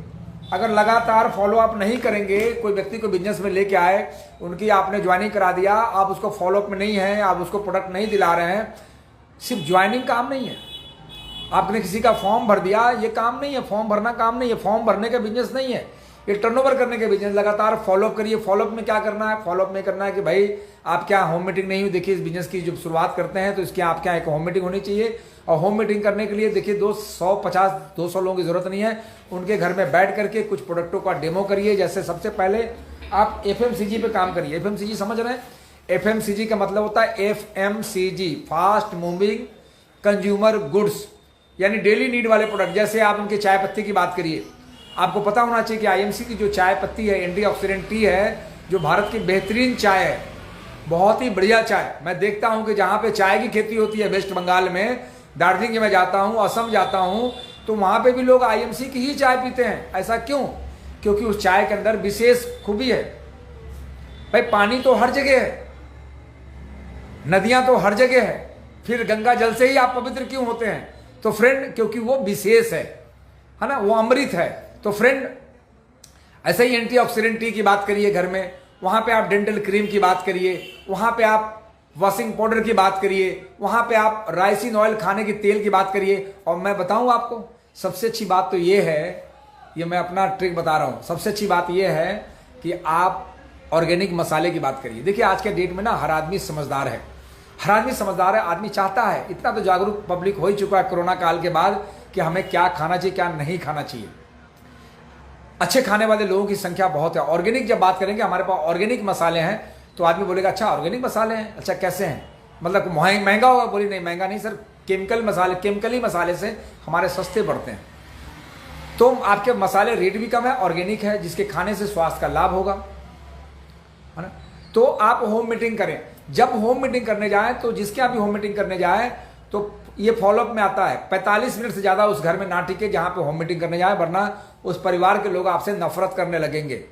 अगर लगातार फॉलोअप नहीं करेंगे, कोई व्यक्ति को बिजनेस में लेके आए, उनकी आपने ज्वाइनिंग करा दिया, आप उसको फॉलोअप में नहीं है, आप उसको प्रोडक्ट नहीं दिला रहे हैं, सिर्फ ज्वाइनिंग काम नहीं है। आपने किसी का फॉर्म भर दिया, ये काम नहीं है, फॉर्म भरना काम नहीं है, फॉर्म भरने का बिजनेस नहीं है, ये टर्नओवर करने के बिजनेस। लगातार फॉलोअप करिए। फॉलोअप में क्या करना है? फॉलोअप में करना है कि भाई आप क्या होम मीटिंग नहीं हुई। देखिए इस बिजनेस की जब शुरुआत करते हैं तो इसके आप क्या एक होम मीटिंग होनी चाहिए। और होम मीटिंग करने के लिए देखिए 200 लोगों की जरूरत नहीं है, उनके घर में बैठ करके कुछ प्रोडक्टों का डेमो करिए। जैसे सबसे पहले आप FMCG पे काम करिए। FMCG समझ रहे हैं? FMCG का मतलब होता है FMCG, fast moving consumer goods, यानी डेली नीड वाले प्रोडक्ट। जैसे आप उनके चाय पत्ती की बात करिए, आपको पता होना चाहिए कि IMC की जो चाय पत्ती है, एंटीऑक्सीडेंट टी है, जो भारत की बेहतरीन चाय है, बहुत ही बढ़िया चाय। मैं देखता हूं कि जहां पे चाय की खेती होती है वेस्ट बंगाल में, दार्जिलिंग में जाता हूं, असम जाता हूं, तो वहां पे भी लोग IMC की ही चाय पीते हैं। ऐसा क्यों? क्योंकि उस चाय के अंदर विशेष खूबी है। भाई पानी तो हर जगह है, नदियां तो हर जगह है, फिर गंगा जल से ही आप पवित्र क्यों होते हैं? तो फ्रेंड क्योंकि वो विशेष है ना, वो अमृत है। तो फ्रेंड ऐसे ही एंटीऑक्सीडेंट टी की बात करिए घर में, वहां पे आप डेंटल क्रीम की बात करिए, वहां पे आप वॉशिंग पाउडर की बात करिए, वहां पे आप राइसिन ऑयल खाने की तेल की बात करिए। और मैं बताऊं आपको सबसे अच्छी बात तो ये है, ये मैं अपना ट्रिक बता रहा हूं, सबसे अच्छी बात ये है कि आप ऑर्गेनिक मसाले की बात करिए। देखिए आज के डेट में ना हर आदमी समझदार है, हर आदमी समझदार है, आदमी चाहता है, इतना तो जागरूक पब्लिक हो ही चुका है कोरोना काल के बाद कि हमें क्या खाना चाहिए क्या नहीं खाना चाहिए। अच्छे खाने वाले लोगों की संख्या बहुत है। ऑर्गेनिक जब बात करेंगे, हमारे पास ऑर्गेनिक मसाले हैं, तो आदमी बोलेगा अच्छा ऑर्गेनिक मसाले हैं, अच्छा कैसे हैं, मतलब महंगा होगा? बोली नहीं महंगा नहीं सर, केमिकल मसाले, केमिकली मसाले से हमारे सस्ते पड़ते हैं। तो आपके मसाले रेट भी कम है, ऑर्गेनिक है, जिसके खाने से स्वास्थ्य का लाभ होगा, है ना। तो आप होम मीटिंग करें। जब होम मीटिंग करने जाए तो जिसके आप होम मीटिंग करने जाए तो ये फॉलोअप में आता है 45 मिनट से ज्यादा उस घर में ना टिके जहां पे होम मीटिंग करने जाए, वरना उस परिवार के लोग आपसे नफरत करने लगेंगे।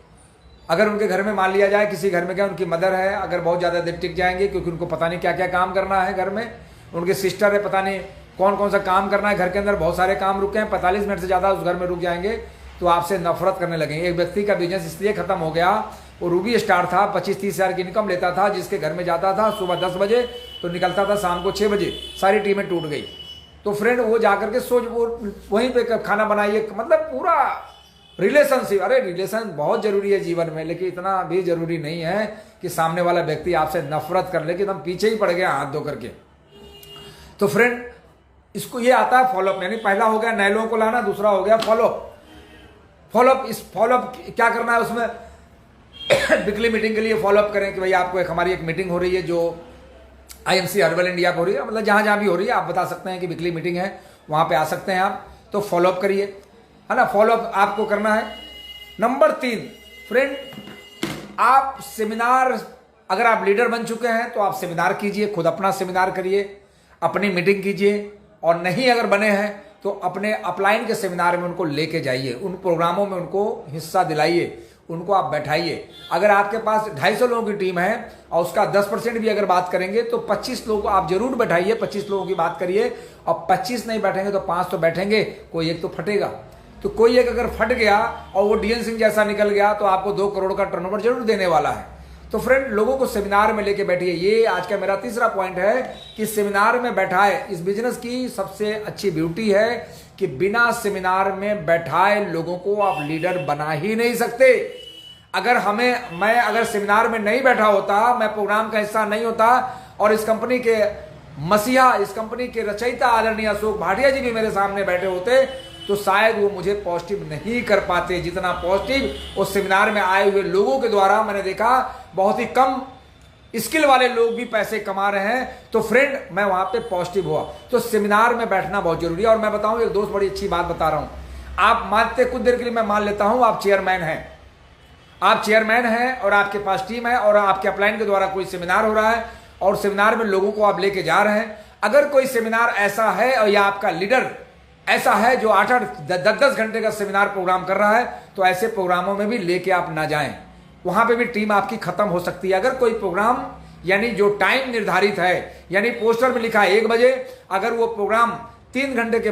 अगर उनके घर में मान लिया जाए, किसी घर में क्या उनकी मदर है, अगर बहुत ज्यादा देर टिक जाएंगे क्योंकि उनको पता नहीं क्या क्या काम करना है घर में, उनके सिस्टर है, पता नहीं कौन कौन सा काम करना है घर के अंदर, बहुत सारे काम रुके हैं, 45 मिनट से ज्यादा उस घर में रुक जाएंगे तो आपसे नफरत करने लगेंगे। एक व्यक्ति का बिजनेस इसलिए खत्म हो गया, वो रूबी स्टार था, 25-30 हजार की इनकम लेता था, जिसके घर में जाता था सुबह 10 बजे तो निकलता था शाम को 6 बजे, सारी टीमें टूट गई। तो फ्रेंड वो जाकर के सोच वो वहीं पे खाना बनाइए, मतलब पूरा रिलेशनशिप। अरे रिलेशन बहुत जरूरी है जीवन में, लेकिन इतना भी जरूरी नहीं है कि सामने वाला व्यक्ति आपसे नफरत कर ले कि हम पीछे ही पड़ गए हाथ धो करके। तो फ्रेंड इसको ये आता है फॉलोअप, यानी पहला हो गया नए लोगों को लाना, दूसरा हो गया फॉलोअप। इस फॉलोअप क्या करना है उसमें वीकली मीटिंग के लिए फॉलोअप करें कि भाई आपको हमारी एक मीटिंग हो रही है जो IMC हर्बल इंडिया पे हो रही है, मतलब जहां जहां भी हो रही है आप बता सकते हैं कि वीकली मीटिंग है, वहां पे आ सकते हैं आप, तो फॉलोअप करिए, है ना। फॉलोअप आपको करना है। नंबर 3 फ्रेंड, आप सेमिनार, अगर आप लीडर बन चुके हैं तो आप सेमिनार कीजिए, खुद अपना सेमिनार करिए, अपनी मीटिंग कीजिए, और नहीं अगर बने हैं तो अपने अपलाइन के सेमिनार में उनको लेके जाइए, उन प्रोग्रामों में उनको हिस्सा दिलाइए, उनको आप बैठाइए। अगर आपके पास 250 लोगों की टीम है और उसका 10% भी अगर बात करेंगे तो 25 लोगों को आप जरूर बैठाइए, 25 लोगों की बात करिए, और 25 नहीं बैठेंगे तो 5 तो बैठेंगे, कोई एक तो फटेगा। तो कोई एक अगर फट गया और वो DN सिंह जैसा निकल गया तो आपको 2 करोड़ का टर्नओवर जरूर देने वाला है। तो फ्रेंड लोगों को सेमिनार में लेके बैठिए। ये आज का मेरा तीसरा पॉइंट है कि सेमिनार में बैठाए। इस बिजनेस की सबसे अच्छी ब्यूटी है कि बिना सेमिनार में बैठाए लोगों को आप लीडर बना ही नहीं सकते। अगर मैं अगर सेमिनार में नहीं बैठा होता, मैं प्रोग्राम का हिस्सा नहीं होता, और इस कंपनी के मसीहा, इस कंपनी के रचयिता आदरणीय अशोक भाटिया जी भी मेरे सामने बैठे होते, तो शायद वो मुझे पॉजिटिव नहीं कर पाते जितना पॉजिटिव उस सेमिनार में आए हुए लोगों के द्वारा मैंने देखा। बहुत ही कम स्किल वाले लोग भी पैसे कमा रहे हैं, तो फ्रेंड मैं वहां पे पॉजिटिव हुआ। तो सेमिनार में बैठना बहुत जरूरी है। और मैं बताऊं, एक दोस्त बड़ी अच्छी बात बता रहा हूं, आप मानते, कुछ देर के लिए मैं मान लेता हूं आप चेयरमैन हैं, आप चेयरमैन हैं और आपके पास टीम है और आपके अपलाइन के द्वारा कोई सेमिनार हो रहा है और सेमिनार में लोगों को आप लेके जा रहे हैं, अगर कोई सेमिनार ऐसा है और या आपका लीडर ऐसा है जो 8-8 10-10 घंटे का सेमिनार प्रोग्राम कर रहा है, तो ऐसे प्रोग्रामों में भी लेके आप ना जाएं, वहां पे भी टीम आपकी खत्म हो सकती है। अगर कोई प्रोग्राम यानी जो टाइम निर्धारित है, यानी पोस्टर में लिखा है 1 बजे, अगर वो प्रोग्राम 3 घंटे के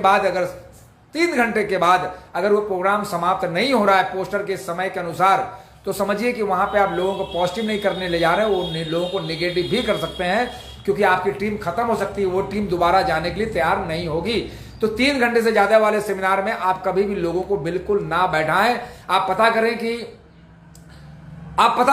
बाद अगर वो प्रोग्राम समाप्त नहीं हो रहा है पोस्टर के समय के अनुसार, तो समझिए कि वहां पे आप लोगों को पॉजिटिव नहीं करने ले जा रहे हैं, वो लोगों को निगेटिव भी कर सकते हैं, क्योंकि आपकी टीम खत्म हो सकती है, वो टीम दोबारा जाने के लिए तैयार नहीं होगी। तो 3 घंटे से ज्यादा वाले सेमिनार में आप कभी भी लोगों को बिल्कुल ना बैठाएं। आप पता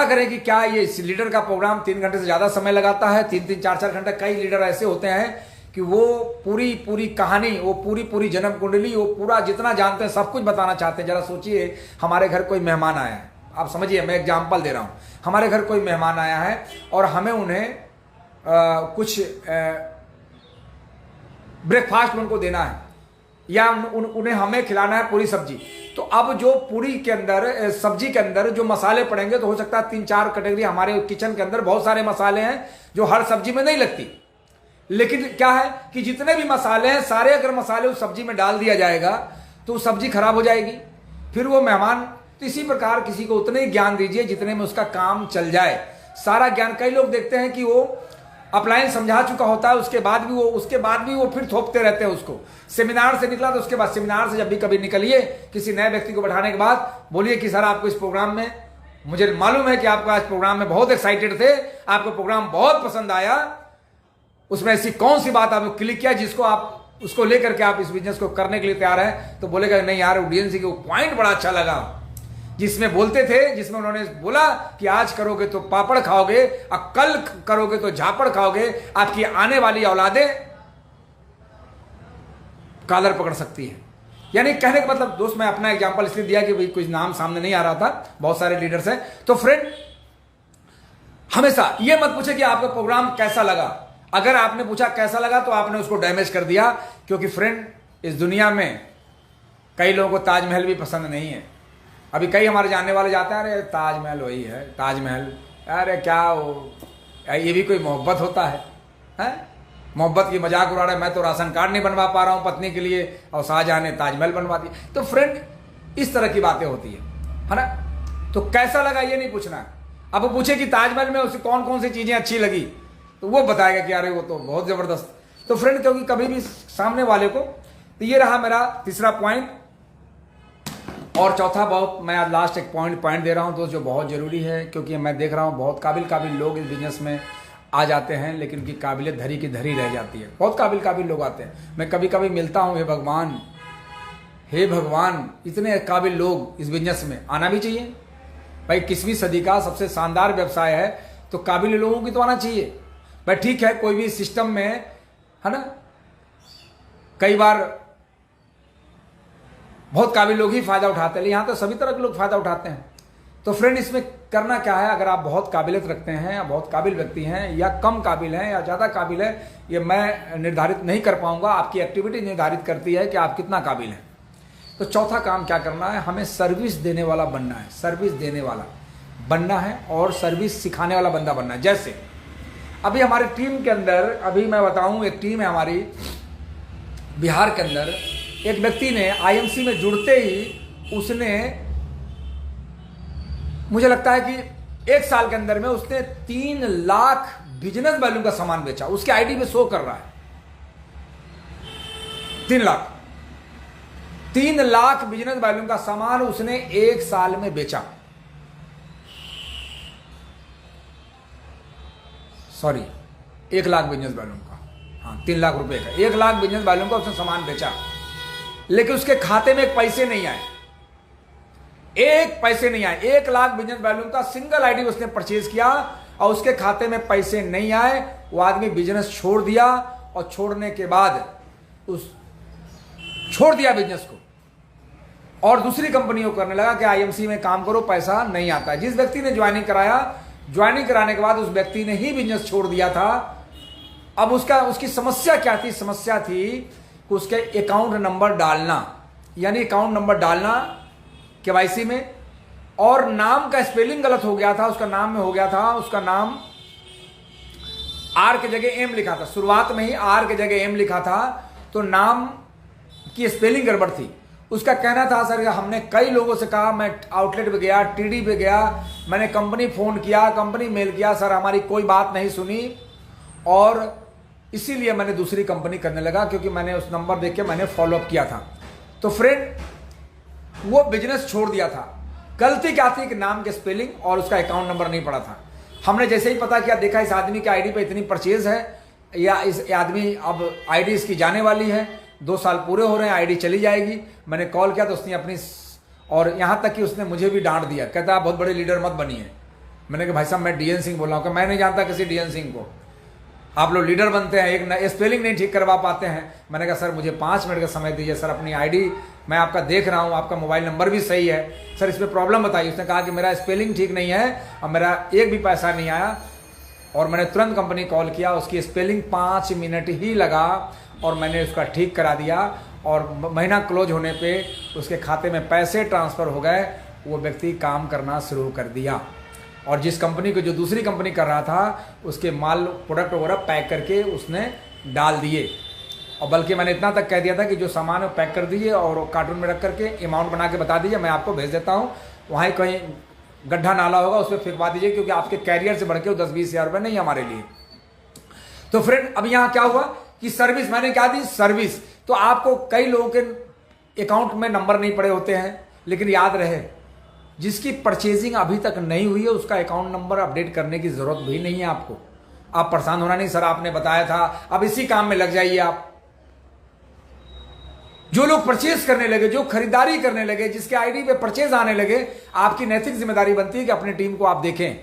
करें कि क्या ये इस लीडर का प्रोग्राम 3 घंटे से ज्यादा समय लगाता है, 3-3 4-4 घंटे। कई लीडर ऐसे होते हैं कि वो पूरी कहानी, वो पूरी जन्म कुंडली, वो पूरा जितना जानते हैं सब कुछ बताना चाहते हैं। जरा सोचिए, हमारे घर कोई मेहमान आया है, आप समझिए, मैं एग्जाम्पल दे रहा हूं, हमारे घर कोई मेहमान आया है और हमें उन्हें कुछ ब्रेकफास्ट उनको देना है या उन्हें हमें खिलाना है पूरी सब्जी। तो अब जो पूरी के अंदर, सब्जी के अंदर जो मसाले पड़ेंगे, तो हो सकता है 3-4 कैटेगरी, हमारे किचन के अंदर बहुत सारे मसाले हैं जो हर सब्जी में नहीं लगती, लेकिन क्या है कि जितने भी मसाले हैं सारे अगर मसाले उस सब्जी में डाल दिया जाएगा तो सब्जी खराब हो जाएगी, फिर वो मेहमान। तो इसी प्रकार किसी को उतने ही ज्ञान दीजिए जितने में उसका काम चल जाए, सारा ज्ञान। कई लोग देखते हैं कि वो अपलाइन समझा चुका होता है, उसके बाद भी वो फिर थोपते रहते हैं उसको। सेमिनार से निकला तो उसके बाद सेमिनार से जब भी कभी निकलिए, किसी नए व्यक्ति को बैठाने के बाद बोलिए कि सर आपको इस प्रोग्राम में, मुझे मालूम है कि आपको आज प्रोग्राम में बहुत एक्साइटेड थे, आपको प्रोग्राम बहुत पसंद आया, उसमें ऐसी कौन सी बात आपको क्लिक किया जिसको आप उसको लेकर के आप इस बिजनेस को करने के लिए तैयार हैं। तो बोलेगा नहीं यार, ऑडियंस को पॉइंट बड़ा अच्छा लगा जिसमें बोलते थे, जिसमें उन्होंने बोला कि आज करोगे तो पापड़ खाओगे और कल करोगे तो झापड़ खाओगे, आपकी आने वाली औलादें कालर पकड़ सकती है। यानी कहने का मतलब, दोस्त मैं अपना एग्जांपल इसलिए दिया कि भाई कुछ नाम सामने नहीं आ रहा था, बहुत सारे लीडर्स हैं। तो फ्रेंड, हमेशा ये मत पूछे कि आपका प्रोग्राम कैसा लगा। अगर आपने पूछा कैसा लगा तो आपने उसको डैमेज कर दिया, क्योंकि फ्रेंड इस दुनिया में कई लोगों को ताजमहल भी पसंद नहीं है। अभी कई हमारे जानने वाले जाते हैं, अरे ताजमहल वही है ताजमहल, अरे क्या वो, ये भी कोई मोहब्बत होता है? मोहब्बत की मजाक उड़ा रहे, मैं तो राशन कार्ड नहीं बनवा पा रहा हूं पत्नी के लिए और शाहजहां ने ताजमहल बनवा दी। तो फ्रेंड, इस तरह की बातें होती है ना। तो कैसा लगा ये नहीं पूछना। अब वो पूछे कि ताजमहल में उसे कौन कौन सी चीजें अच्छी लगी, तो वो बताएगा कि अरे वो तो बहुत जबरदस्त। तो फ्रेंड, क्योंकि कभी भी सामने वाले को, तो ये रहा मेरा तीसरा पॉइंट। और चौथा, बहुत मैं आज लास्ट एक पॉइंट दे रहा हूं दोस्त, जो बहुत जरूरी है, क्योंकि मैं देख रहा हूं बहुत काबिल लोग इस बिजनेस में आ जाते हैं, लेकिन उनकी काबिलियत धरी की धरी रह जाती है। बहुत काबिल लोग आते हैं, मैं कभी कभी मिलता हूं, हे भगवान, इतने काबिल लोग इस बिजनेस में आना भी चाहिए भाई। 21वीं सदी का सबसे शानदार व्यवसाय है, तो काबिल लोगों की तो आना चाहिए भाई। ठीक है, कोई भी सिस्टम में है ना, कई बार बहुत काबिल लोग ही फायदा उठाते हैं, यहां तो सभी तरह के लोग फायदा उठाते हैं। तो फ्रेंड, इसमें करना क्या है, अगर आप बहुत काबिलियत रखते हैं या बहुत काबिल व्यक्ति हैं या कम काबिल हैं या ज़्यादा काबिल है, ये मैं निर्धारित नहीं कर पाऊंगा, आपकी एक्टिविटी निर्धारित करती है कि आप कितना काबिल हैं। तो चौथा काम क्या करना है, हमें सर्विस देने वाला बनना है, सर्विस देने वाला बनना है और सर्विस सिखाने वाला बंदा बनना है। जैसे अभी हमारी टीम के अंदर, अभी मैं बताऊं, एक टीम है हमारी बिहार के अंदर, एक व्यक्ति ने आईएमसी में जुड़ते ही उसने, मुझे लगता है कि 1 साल के अंदर में उसने 3 लाख बिजनेस वैल्यू का सामान बेचा। उसके आईडी पे शो कर रहा है 3 लाख बिजनेस वैल्यू का सामान उसने 1 साल में बेचा। सॉरी, 1 लाख बिजनेस वैल्यू का, हाँ 3 लाख रुपए का, 1 लाख बिजनेस वैल्यू का उसने सामान बेचा, लेकिन उसके खाते में 1 पैसे नहीं आए, 1 पैसे नहीं आए। 1 लाख बिजनेस वैल्यू का सिंगल आईडी उसने परचेज किया और उसके खाते में पैसे नहीं आए। वो आदमी बिजनेस छोड़ दिया और छोड़ने के बाद छोड़ दिया बिजनेस को और दूसरी कंपनियों करने लगा कि आईएमसी में काम करो, पैसा नहीं आता है। जिस व्यक्ति ने ज्वाइनिंग कराया, ज्वाइनिंग कराने के बाद उस व्यक्ति ने ही बिजनेस छोड़ दिया था। अब उसकी समस्या क्या थी? समस्या थी कि उसके अकाउंट नंबर डालना, यानी अकाउंट नंबर डालना केवाईसी में, और नाम का स्पेलिंग गलत हो गया था, उसका नाम में हो गया था, उसका नाम आर के जगह एम लिखा था, शुरुआत में ही आर के जगह एम लिखा था, तो नाम की स्पेलिंग गड़बड़ थी। उसका कहना था सर हमने कई लोगों से कहा, मैं आउटलेट पे गया, टीडी पे गया, मैंने कंपनी फोन किया, कंपनी मेल किया, सर हमारी कोई बात नहीं सुनी, और इसीलिए मैंने दूसरी कंपनी करने लगा, क्योंकि मैंने उस नंबर देख के मैंने फॉलोअप किया था। तो फ्रेंड वो बिजनेस छोड़ दिया था। गलती क्या थी कि नाम के स्पेलिंग और उसका अकाउंट नंबर नहीं पड़ा था। हमने जैसे ही पता किया, देखा इस आदमी के आईडी पे इतनी परचेज है, या इस आदमी अब आईडी इसकी जाने वाली है, 2 साल पूरे हो रहे हैं, आईडी चली जाएगी। मैंने कॉल किया तो उसने अपनी, और यहाँ तक कि उसने मुझे भी डांट दिया, कहता आप बहुत बड़े लीडर मत बनिए। मैंने कहा भाई साहब मैं डीएन सिंह बोल रहा हूँ, कि मैं नहीं जानता किसी डीएन सिंह को, आप लोग लीडर बनते हैं, एक स्पेलिंग नहीं ठीक करवा पाते हैं। मैंने कहा सर मुझे 5 मिनट का समय दीजिए सर, अपनी आईडी मैं आपका देख रहा हूँ, आपका मोबाइल नंबर भी सही है सर, इसमें प्रॉब्लम बताइए। उसने कहा कि मेरा स्पेलिंग ठीक नहीं है और मेरा एक भी पैसा नहीं आया, और मैंने तुरंत कंपनी कॉल किया, उसकी स्पेलिंग 5 मिनट ही लगा और मैंने उसका ठीक करा दिया, और महीना क्लोज होने पे उसके खाते में पैसे ट्रांसफ़र हो गए, वो व्यक्ति काम करना शुरू कर दिया। और जिस कंपनी को जो दूसरी कंपनी कर रहा था, उसके माल प्रोडक्ट वगैरह पैक करके उसने डाल दिए, और बल्कि मैंने इतना तक कह दिया था कि जो सामान पैक कर दीजिए और कार्टून में रख करके अमाउंट बना के बता दीजिए, मैं आपको भेज देता हूँ, वहाँ कहीं गड्ढा नाला होगा उसमें फेंकवा दीजिए, क्योंकि आपके कैरियर से बढ़ के 10-20 हज़ार रुपये नहीं हमारे लिए। तो फ्रेंड अब यहाँ क्या हुआ कि सर्विस मैंने क्या दी, सर्विस। तो आपको कई लोगों के अकाउंट में नंबर नहीं पड़े होते हैं, लेकिन याद रहे जिसकी परचेजिंग अभी तक नहीं हुई है उसका अकाउंट नंबर अपडेट करने की जरूरत भी नहीं है आपको। आप परेशान होना नहीं, सर आपने बताया था, अब इसी काम में लग जाइए आप। जो लोग परचेज करने लगे, जो खरीदारी करने लगे, जिसके आईडी पे परचेज आने लगे, आपकी नैतिक जिम्मेदारी बनती है कि अपनी टीम को आप देखें।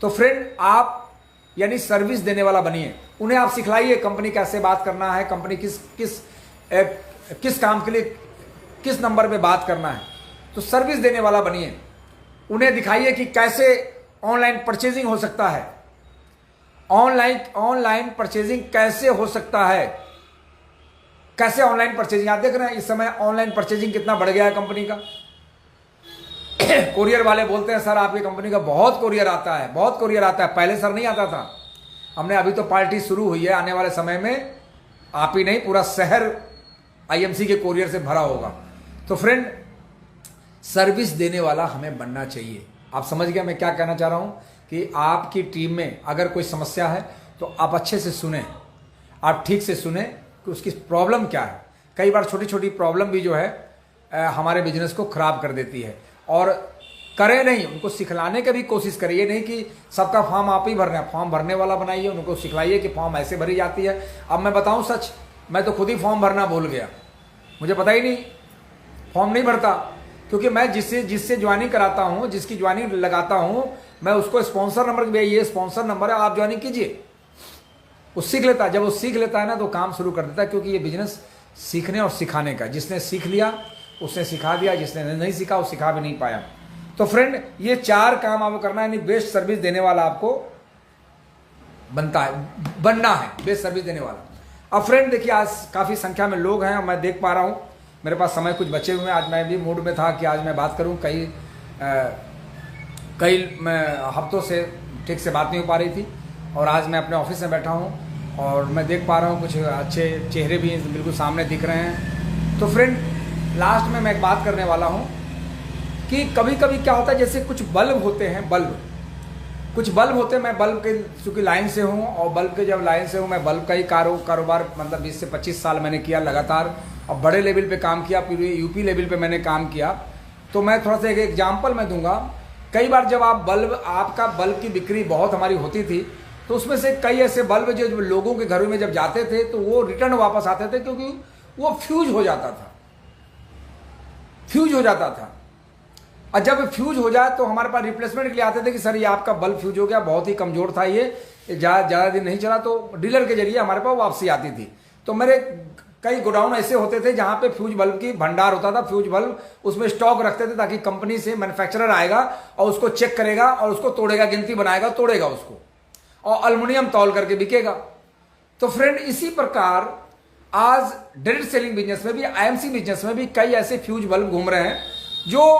तो फ्रेंड आप यानी सर्विस देने वाला बनिए, उन्हें आप सिखलाइए कंपनी कैसे बात करना है, कंपनी किस काम के लिए किस नंबर पे बात करना है, तो सर्विस देने वाला बनिए। उन्हें दिखाइए कि कैसे ऑनलाइन परचेजिंग हो सकता है, ऑनलाइन परचेजिंग कैसे हो सकता है, कैसे ऑनलाइन परचेजिंग। आप देख रहे हैं इस समय ऑनलाइन परचेजिंग कितना बढ़ गया है कंपनी का। कोरियर वाले बोलते हैं सर आपकी कंपनी का बहुत कोरियर आता है, बहुत कोरियर आता है, पहले सर नहीं आता था। हमने अभी तो पार्टी शुरू हुई है, आने वाले समय में आप ही नहीं पूरा शहर आईएमसी के कोरियर से भरा होगा। तो फ्रेंड सर्विस देने वाला हमें बनना चाहिए। आप समझ गए मैं क्या कहना चाह रहा हूं कि आपकी टीम में अगर कोई समस्या है तो आप अच्छे से सुने, आप ठीक से सुने कि उसकी प्रॉब्लम क्या है। कई बार छोटी छोटी प्रॉब्लम भी जो है हमारे बिजनेस को खराब कर देती है, और करें नहीं, उनको सिखलाने की भी कोशिश करिए। नहीं कि सबका फॉर्म आप ही भरना है, फॉर्म भरने वाला बनाइए, उनको सिखलाइए कि फॉर्म ऐसे भरी जाती है। अब मैं बताऊं सच, मैं तो खुद ही फॉर्म भरना भूल गया, मुझे पता ही नहीं, फॉर्म नहीं भरता, क्योंकि मैं जिससे ज्वाइनिंग कराता हूं, जिसकी ज्वाइनिंग लगाता हूं, मैं उसको स्पॉन्सर नंबर, भैया ये स्पॉन्सर नंबर है, आप ज्वाइनिंग कीजिए। वो सीख लेता है, जब वो सीख लेता है ना तो काम शुरू कर देता है, क्योंकि ये बिजनेस सीखने और सिखाने का। जिसने सीख लिया उसने सिखा दिया, जिसने नहीं सीखा वो सिखा भी नहीं पाया। तो फ्रेंड ये 4 काम आपको करना है, यानी बेस्ट सर्विस देने वाला आपको बनना है, बेस्ट सर्विस देने वाला। अब फ्रेंड देखिए आज काफ़ी संख्या में लोग हैं और मैं देख पा रहा हूँ मेरे पास समय कुछ बचे हुए हैं। आज मैं भी मूड में था कि आज मैं बात करूँ, कई हफ्तों से ठीक से बात नहीं हो पा रही थी, और आज मैं अपने ऑफिस में बैठा हूँ और मैं देख पा रहा हूँ कुछ अच्छे चेहरे भी बिल्कुल सामने दिख रहे हैं। तो फ्रेंड लास्ट में मैं एक बात करने वाला हूँ कि कभी कभी क्या होता है, जैसे कुछ बल्ब होते हैं, कुछ बल्ब होते हैं, मैं बल्ब के चूँकि लाइन से हूँ, और बल्ब के जब लाइन से हूँ मैं बल्ब का ही कारोबार मतलब 20 से 25 साल मैंने किया लगातार, और बड़े लेवल पे काम किया, पूरे यूपी लेवल पे मैंने काम किया। तो मैं थोड़ा सा एक एग्जाम्पल मैं दूंगा। कई बार जब आपका बल्ब की बिक्री बहुत हमारी होती थी, तो उसमें से कई ऐसे बल्ब जो लोगों के घरों में जब जाते थे तो वो रिटर्न वापस आते थे, क्योंकि वो फ्यूज हो जाता था। और जब फ्यूज हो जाए तो हमारे पास रिप्लेसमेंट के लिए आते थे कि सर ये आपका बल्ब फ्यूज हो गया, बहुत ही कमजोर था, ये ज़्यादा दिन नहीं चला, तो डीलर के जरिए हमारे पास वापसी आती थी। तो मेरे कई गोडाउन ऐसे होते थे जहां पे फ्यूज बल्ब की भंडार होता था, फ्यूज बल्ब उसमें स्टॉक रखते थे, ताकि कंपनी से मैन्युफैक्चरर आएगा और उसको चेक करेगा और उसको तोड़ेगा, गिनती बनाएगा, तोड़ेगा उसको और एल्युमिनियम तौल करके बिकेगा। तो फ्रेंड इसी प्रकार आज डायरेक्ट सेलिंग बिजनेस में भी, आईएमसी बिजनेस में भी कई ऐसे फ्यूज बल्ब घूम रहे हैं जो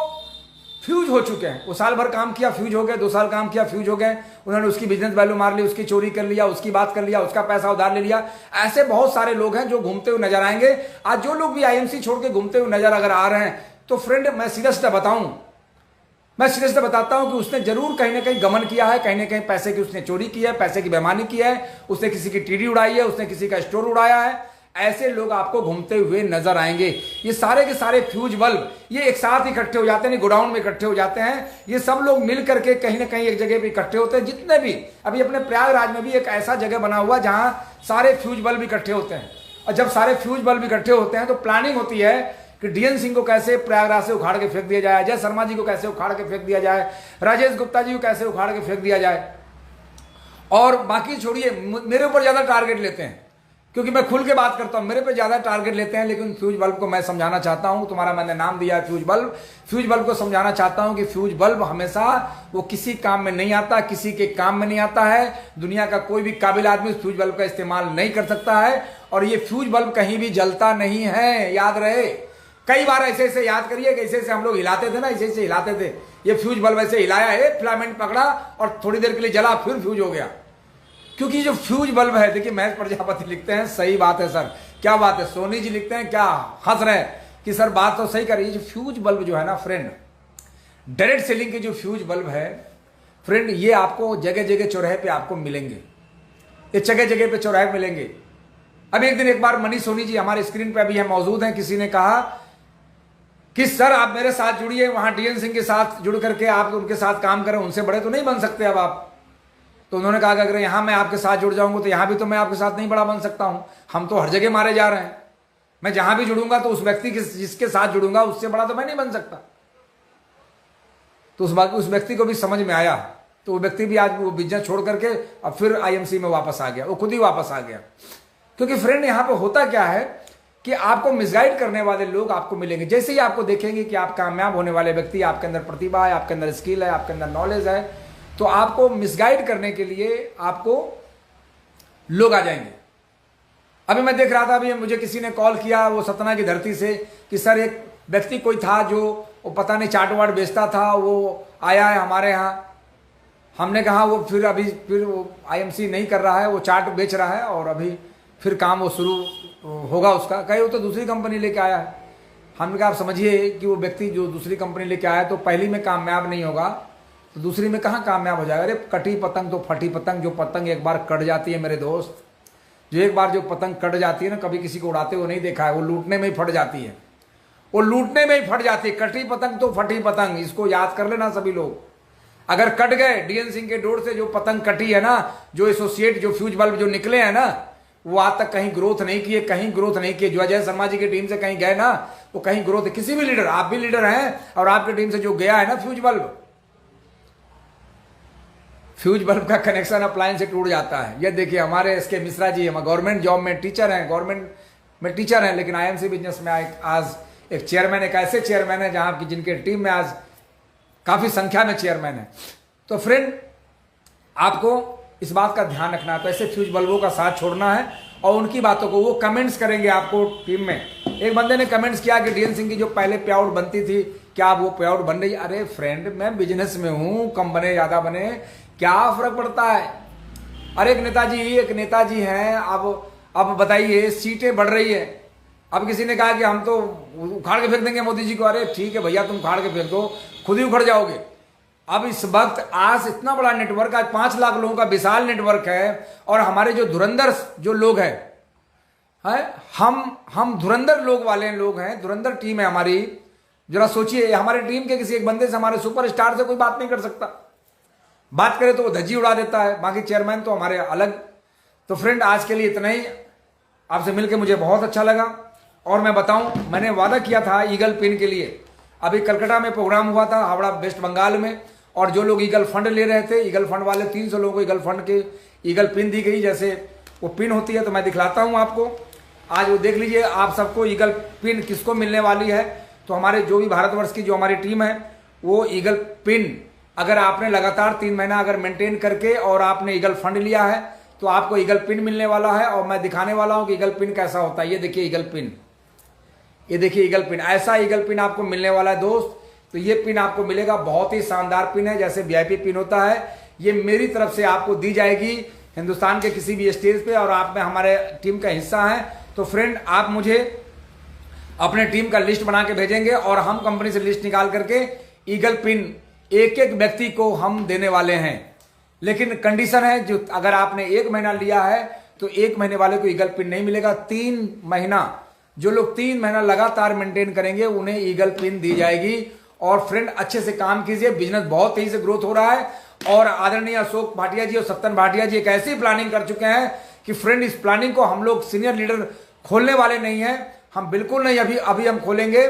फ्यूज हो चुके हैं। वो साल भर काम किया, फ्यूज हो गए, 2 साल काम किया, फ्यूज हो गए, उन्होंने उसकी बिजनेस वैल्यू मार ली, उसकी चोरी कर लिया, उसकी बात कर लिया, उसका पैसा उधार ले लिया। ऐसे बहुत सारे लोग हैं जो घूमते हुए नजर आएंगे। आज जो लोग भी आईएमसी छोड़ के घूमते हुए नजर अगर आ रहे हैं तो फ्रेंड मैं सीरियसली बताता हूं कि उसने जरूर कहीं ना कहीं गमन किया है, कहीं ना कहीं पैसे की उसने चोरी की है, पैसे की बेईमानी की है, उसने किसी की टीडी उड़ाई है, उसने किसी का स्टोर उड़ाया है। ऐसे लोग आपको घूमते हुए नजर आएंगे। ये सारे के सारे फ्यूज बल्ब ये एक साथ इकट्ठे हो जाते हैं, गोडाउन में इकट्ठे हो जाते हैं। ये सब लोग मिल करके कहीं ना कहीं एक जगह पे इकट्ठे होते हैं। जितने भी अभी अपने प्रयागराज में भी एक ऐसा जगह बना हुआ जहां सारे फ्यूज बल्ब इकट्ठे होते हैं। और जब सारे फ्यूज बल्ब इकट्ठे होते हैं तो प्लानिंग होती है कि डीएन सिंह को कैसे प्रयागराज से उखाड़ के फेंक दिया जाए, अजय शर्मा जी को कैसे उखाड़ के फेंक दिया जाए, राजेश गुप्ता जी को कैसे उखाड़ के फेंक दिया जाए। और बाकी छोड़िए, मेरे ऊपर ज्यादा टारगेट लेते हैं क्योंकि मैं खुल के बात करता हूं, मेरे पे ज्यादा टारगेट लेते हैं। लेकिन फ्यूज बल्ब को मैं समझाना चाहता हूं, तुम्हारा मैंने नाम दिया है फ्यूज बल्ब। फ्यूज बल्ब को समझाना चाहता हूं कि फ्यूज बल्ब हमेशा वो किसी काम में नहीं आता, किसी के काम में नहीं आता है। दुनिया का कोई भी काबिल आदमी फ्यूज बल्ब का इस्तेमाल नहीं कर सकता है। और ये फ्यूज बल्ब कहीं भी जलता नहीं है, याद रहे। कई बार ऐसे ऐसे याद करिए कि ऐसे ऐसे हम लोग हिलाते थे ना, ऐसे ऐसे हिलाते थे। ये फ्यूज बल्ब ऐसे हिलाया है, फिलामेंट पकड़ा और थोड़ी देर के लिए जला, फिर फ्यूज हो गया। क्योंकि जो फ्यूज बल्ब है, देखिए महेश प्रजापति लिखते हैं, सही बात है सर, क्या बात है। सोनी जी लिखते हैं, क्या हंस रहे हैं कि सर बात तो सही करिए। जो फ्यूज बल्ब जो है ना फ्रेंड, डायरेक्ट सेलिंग के जो फ्यूज बल्ब है फ्रेंड, ये आपको जगह जगह चौराहे पे आपको मिलेंगे, ये जगह जगह पे चौराहे मिलेंगे। अब एक दिन एक बार मनीष सोनी जी हमारे स्क्रीन पे अभी हम मौजूद हैं, किसी ने कहा कि सर आप मेरे साथ जुड़िए, वहां डीएन सिंह के साथ जुड़ करके आप उनके साथ काम करें, उनसे बड़े तो नहीं बन सकते अब आप। तो उन्होंने कहा कि अगर यहां मैं आपके साथ जुड़ जाऊंगा तो यहां भी तो मैं आपके साथ नहीं बड़ा बन सकता हूं, हम तो हर जगह मारे जा रहे हैं। मैं जहां भी जुड़ूंगा तो उस व्यक्ति के जिसके साथ जुड़ूंगा उससे बड़ा तो मैं नहीं बन सकता। तो उस व्यक्ति को भी समझ में आया, तो वो व्यक्ति भी आज वो बिजनेस छोड़ करके अब फिर आईएमसी में वापस आ गया, वो खुद ही वापस आ गया। क्योंकि फ्रेंड यहां पर होता क्या है कि आपको मिसगाइड करने वाले लोग आपको मिलेंगे। जैसे ही आपको देखेंगे कि आप कामयाब होने वाले व्यक्ति, आपके अंदर प्रतिभा है, आपके अंदर स्किल है, आपके अंदर नॉलेज है, तो आपको मिसगाइड करने के लिए आपको लोग आ जाएंगे। अभी मैं देख रहा था, अभी मुझे किसी ने कॉल किया वो सतना की धरती से कि सर एक व्यक्ति कोई था जो वो पता नहीं चाट वाट बेचता था, वो आया है हमारे यहाँ। हमने कहा वो फिर वो आईएमसी नहीं कर रहा है, वो चाट बेच रहा है और अभी फिर काम वो शुरू होगा उसका। कहे वो तो दूसरी कंपनी लेके आया है। हमने कहा आप समझिए कि वो व्यक्ति जो दूसरी कंपनी लेके आया तो पहली में कामयाब नहीं होगा तो दूसरी में कहाँ कामयाब हो जाएगा। अरे कटी पतंग तो फटी पतंग, जो पतंग एक बार कट जाती है मेरे दोस्त, जो एक बार जो पतंग कट जाती है ना, कभी किसी को उड़ाते हुए नहीं देखा है, वो लूटने में ही फट जाती है, वो लूटने में ही फट जाती है। कटी पतंग तो फटी पतंग, इसको याद कर लेना सभी लोग। अगर कट गए डीएन सिंह के डोर से जो पतंग कटी है ना, जो एसोसिएट जो फ्यूज बल्ब जो निकले हैं ना, वो आज तक कहीं ग्रोथ नहीं किए, कहीं ग्रोथ नहीं किए। जो अजय शर्मा जी की टीम से कहीं गए ना, वो कहीं ग्रोथ, किसी भी लीडर, आप भी लीडर हैं और आपकी टीम से जो गया है ना फ्यूज बल्ब का कनेक्शन अप्लायंस से टूट जाता है। ये देखिए हमारे एसके मिश्रा जी, हम गवर्नमेंट जॉब में टीचर हैं, गवर्नमेंट में टीचर हैं, लेकिन आईएमसी बिजनेस में आज एक चेयरमैन, एक ऐसे चेयरमैन है जहां की जिनके टीम में आज काफी संख्या में चेयरमैन है। तो फ्रेंड आपको इस बात का ध्यान रखना है, तो ऐसे फ्यूज बल्बों का साथ छोड़ना है और उनकी बातों को वो कमेंट्स करेंगे आपको टीम में। एक बंदे ने कमेंट्स किया कि डीएन सिंह की जो पहले पे आउट बनती थी, क्या वो पे आउट बन रही? अरे फ्रेंड मैं बिजनेस में हूं, कम बने ज्यादा बने क्या फर्क पड़ता है। अरे एक नेताजी हैं, अब बताइए सीटें बढ़ रही है, अब किसी ने कहा कि हम तो उखाड़ के फेंक देंगे मोदी जी को। अरे ठीक है भैया, तुम उखाड़ के फेंक दो, खुद ही उखड़ जाओगे। अब इस वक्त आज इतना बड़ा नेटवर्क, आज 5 लाख लोगों का विशाल नेटवर्क है और हमारे जो धुरंधर जो लोग हैं, हम धुरंधर लोग वाले लोग हैं, धुरंधर टीम है हमारी। जरा सोचिए, हमारे टीम के किसी एक बंदे से, हमारे सुपरस्टार से कोई बात नहीं कर सकता, बात करे तो वो धज्जी उड़ा देता है, बाकी चेयरमैन तो हमारे अलग। तो फ्रेंड आज के लिए इतना ही, आपसे मिलकर मुझे बहुत अच्छा लगा। और मैं बताऊं, मैंने वादा किया था ईगल पिन के लिए, अभी कलकत्ता में प्रोग्राम हुआ था, हावड़ा वेस्ट बंगाल में, और जो लोग ईगल फंड ले रहे थे, ईगल फंड वाले 300 लोगों को ईगल फंड के ईगल पिन दी गई। जैसे वो पिन होती है तो मैं दिखलाता हूं आपको, आज वो देख लीजिए आप सबको ईगल पिन किसको मिलने वाली है। तो हमारे जो भी भारतवर्ष की जो हमारी टीम है, वो ईगल पिन अगर आपने लगातार 3 महीना अगर मेंटेन करके और आपने ईगल फंड लिया है तो आपको ईगल पिन मिलने वाला है। और मैं दिखाने वाला हूं कि ईगल पिन कैसा होता है। ये देखिए ईगल पिन, ये देखिए ईगल पिन, ऐसा ईगल पिन आपको मिलने वाला है दोस्त तो ये पिन आपको मिलेगा। बहुत ही शानदार पिन है, जैसे वीआईपी पिन होता है। ये मेरी तरफ से आपको दी जाएगी हिंदुस्तान के किसी भी स्टेज पे, और आप में हमारे टीम का हिस्सा हैं। तो फ्रेंड, आप मुझे अपने टीम का लिस्ट बना के भेजेंगे और हम कंपनी से लिस्ट निकाल करके ईगल पिन एक एक व्यक्ति को हम देने वाले हैं। लेकिन कंडीशन है, जो अगर आपने 1 महीना लिया है तो 1 महीने वाले को ईगल पिन नहीं मिलेगा। 3 महीना, जो लोग 3 महीना लगातार मेंटेन करेंगे उन्हें ईगल पिन दी जाएगी। और फ्रेंड, अच्छे से काम कीजिए, बिजनेस बहुत तेजी से ग्रोथ हो रहा है। और आदरणीय अशोक भाटिया जी और सत्तन भाटिया जी एक ऐसी प्लानिंग कर चुके हैं कि फ्रेंड, इस प्लानिंग को हम लोग सीनियर लीडर खोलने वाले नहीं है, हम बिल्कुल नहीं, अभी हम खोलेंगे।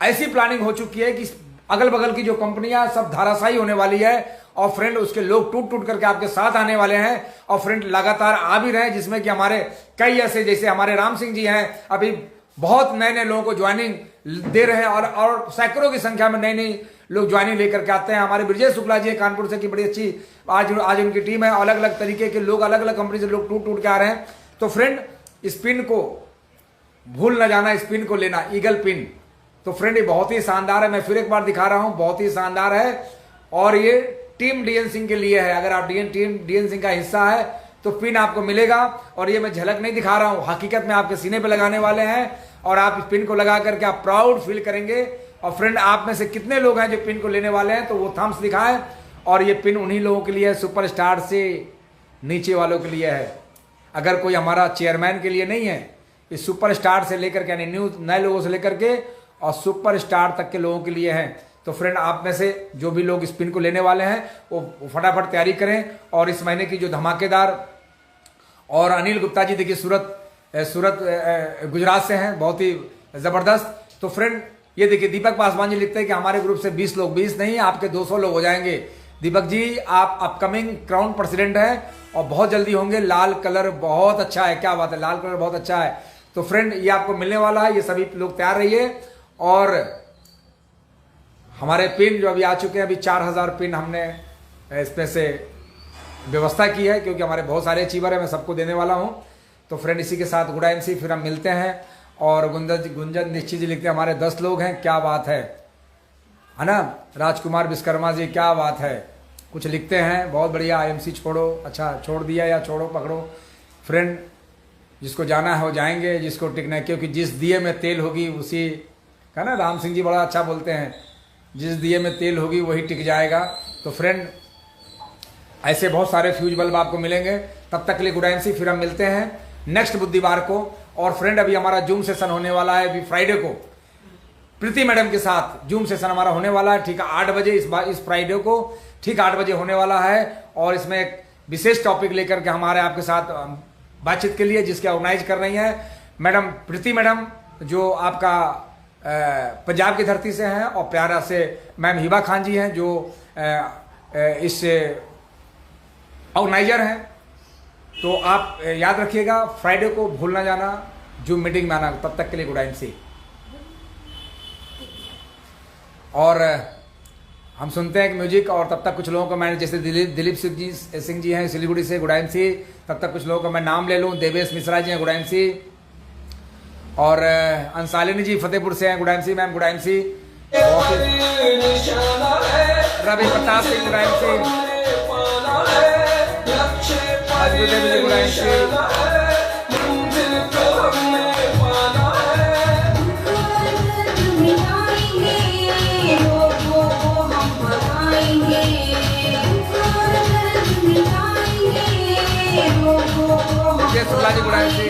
ऐसी प्लानिंग हो चुकी है कि अगल बगल की जो कंपनियां सब धाराशायी होने वाली है। और फ्रेंड, उसके लोग टूट टूट करके आपके साथ आने वाले हैं। और फ्रेंड, लगातार आ भी रहे हैं, जिसमें कि हमारे कई ऐसे, जैसे हमारे राम सिंह जी हैं, अभी बहुत नए नए लोगों को ज्वाइनिंग दे रहे हैं। और सैकड़ों की संख्या में नए नए लोग ज्वाइनिंग लेकर के आते हैं। हमारे ब्रजेश शुक्ला जी कानपुर से, की बड़ी अच्छी आज उनकी टीम है। अलग अलग तरीके के लोग, अलग अलग कंपनी से लोग टूट टूट के आ रहे हैं। तो फ्रेंड, इस पिन को भूल न जाना, इस पिन को लेना, ईगल पिन। तो फ्रेंड, ये बहुत ही शानदार है, मैं फिर एक बार दिखा रहा हूं, बहुत ही शानदार है। और ये टीम डीएन सिंह के लिए है। अगर आप टीम डीएन सिंह का हिस्सा है तो पिन आपको मिलेगा। और ये मैं झलक नहीं दिखा रहा हूं, हकीकत में आपके सीने पे लगाने वाले हैं। और आप इस पिन को लगा करके आप प्राउड फील करेंगे। और फ्रेंड, आप में से कितने लोग हैं जो पिन को लेने वाले हैं, तो वो थम्स दिखाएं। और ये पिन उन्हीं लोगों के लिए है, सुपरस्टार से नीचे वालों के लिए है। अगर कोई हमारा चेयरमैन के लिए नहीं है, इस सुपरस्टार से लेकर के, यानी नए लोगों से लेकर के और सुपरस्टार तक के लोगों के लिए है। तो फ्रेंड, आप में से जो भी लोग इस पिन को लेने वाले हैं वो फटाफट तैयारी करें। और इस महीने की जो धमाकेदार, और अनिल गुप्ता जी देखिए सूरत गुजरात से हैं, बहुत ही जबरदस्त। तो फ्रेंड, ये देखिए दीपक पासवान जी लिखते हैं कि हमारे ग्रुप से 20 लोग, 20 नहीं आपके 200 लोग हो जाएंगे। दीपक जी, आप अपकमिंग क्राउन प्रेसिडेंट हैं और बहुत जल्दी होंगे। लाल कलर बहुत अच्छा है, क्या बात है, लाल कलर बहुत अच्छा है। तो फ्रेंड, ये आपको मिलने वाला है, ये सभी लोग तैयार रहिए। और हमारे पिन जो अभी आ चुके हैं, अभी 4000 पिन हमने इसमें से व्यवस्था की है, क्योंकि हमारे बहुत सारे अचीवर हैं, मैं सबको देने वाला हूं। तो फ्रेंड, इसी के साथ गुड एमसी फिर हम मिलते हैं। और गुंजन निश्चित जी लिखते हैं हमारे 10 लोग हैं, क्या बात है ना। राजकुमार विश्वकर्मा जी, क्या बात है, कुछ लिखते हैं, बहुत बढ़िया। आईएमसी छोड़ो, अच्छा छोड़ दिया या छोड़ो पकड़ो। फ्रेंड, जिसको जाना है वो जाएंगे, जिसको टिकना है, क्योंकि जिस दिए में तेल होगी उसी का ना, राम सिंह जी बड़ा अच्छा बोलते हैं, जिस दिए में तेल होगी वही टिक जाएगा। तो फ्रेंड, ऐसे बहुत सारे फ्यूज बल्ब आपको मिलेंगे। तब तक के लिए गुड एमसी, फिर हम मिलते हैं नेक्स्ट बुधवार को। और फ्रेंड, अभी हमारा जूम सेशन होने वाला है, अभी फ्राइडे को प्रीति मैडम के साथ जूम सेशन हमारा होने वाला है, ठीक है 8 बजे इस फ्राइडे को, ठीक 8 बजे होने वाला है। और इसमें एक विशेष टॉपिक लेकर के हमारे आपके साथ बातचीत के लिए, जिसके ऑर्गेनाइज कर रही हैं मैडम प्रीति मैडम, जो आपका पंजाब की धरती से हैं। और प्यारा से मैम हिबा खान जी हैं, जो इस ऑर्गेनाइजर हैं। तो आप याद रखिएगा, फ्राइडे को भूल ना जाना, जूम मीटिंग में आना। तब तक के लिए गुड एमसी। और हम सुनते हैं म्यूजिक। और तब तक कुछ लोगों को मैंने, जैसे दिलीप सिंह जी हैं सिलीगुड़ी से, गुड एमसी। तब तक कुछ लोगों को मैं नाम ले लूँ, देवेश मिश्रा जी हैं, गुड एमसी। और अंसालिनी जी फतेहपुर से हैं, good MC ma'am, good MC. Ravi Pratap Singh, good MC. Good MC. Shukla ji, good MC.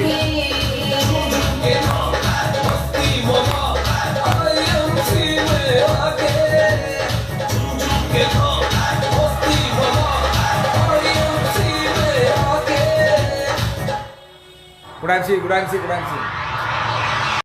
Good MC, good MC, good MC.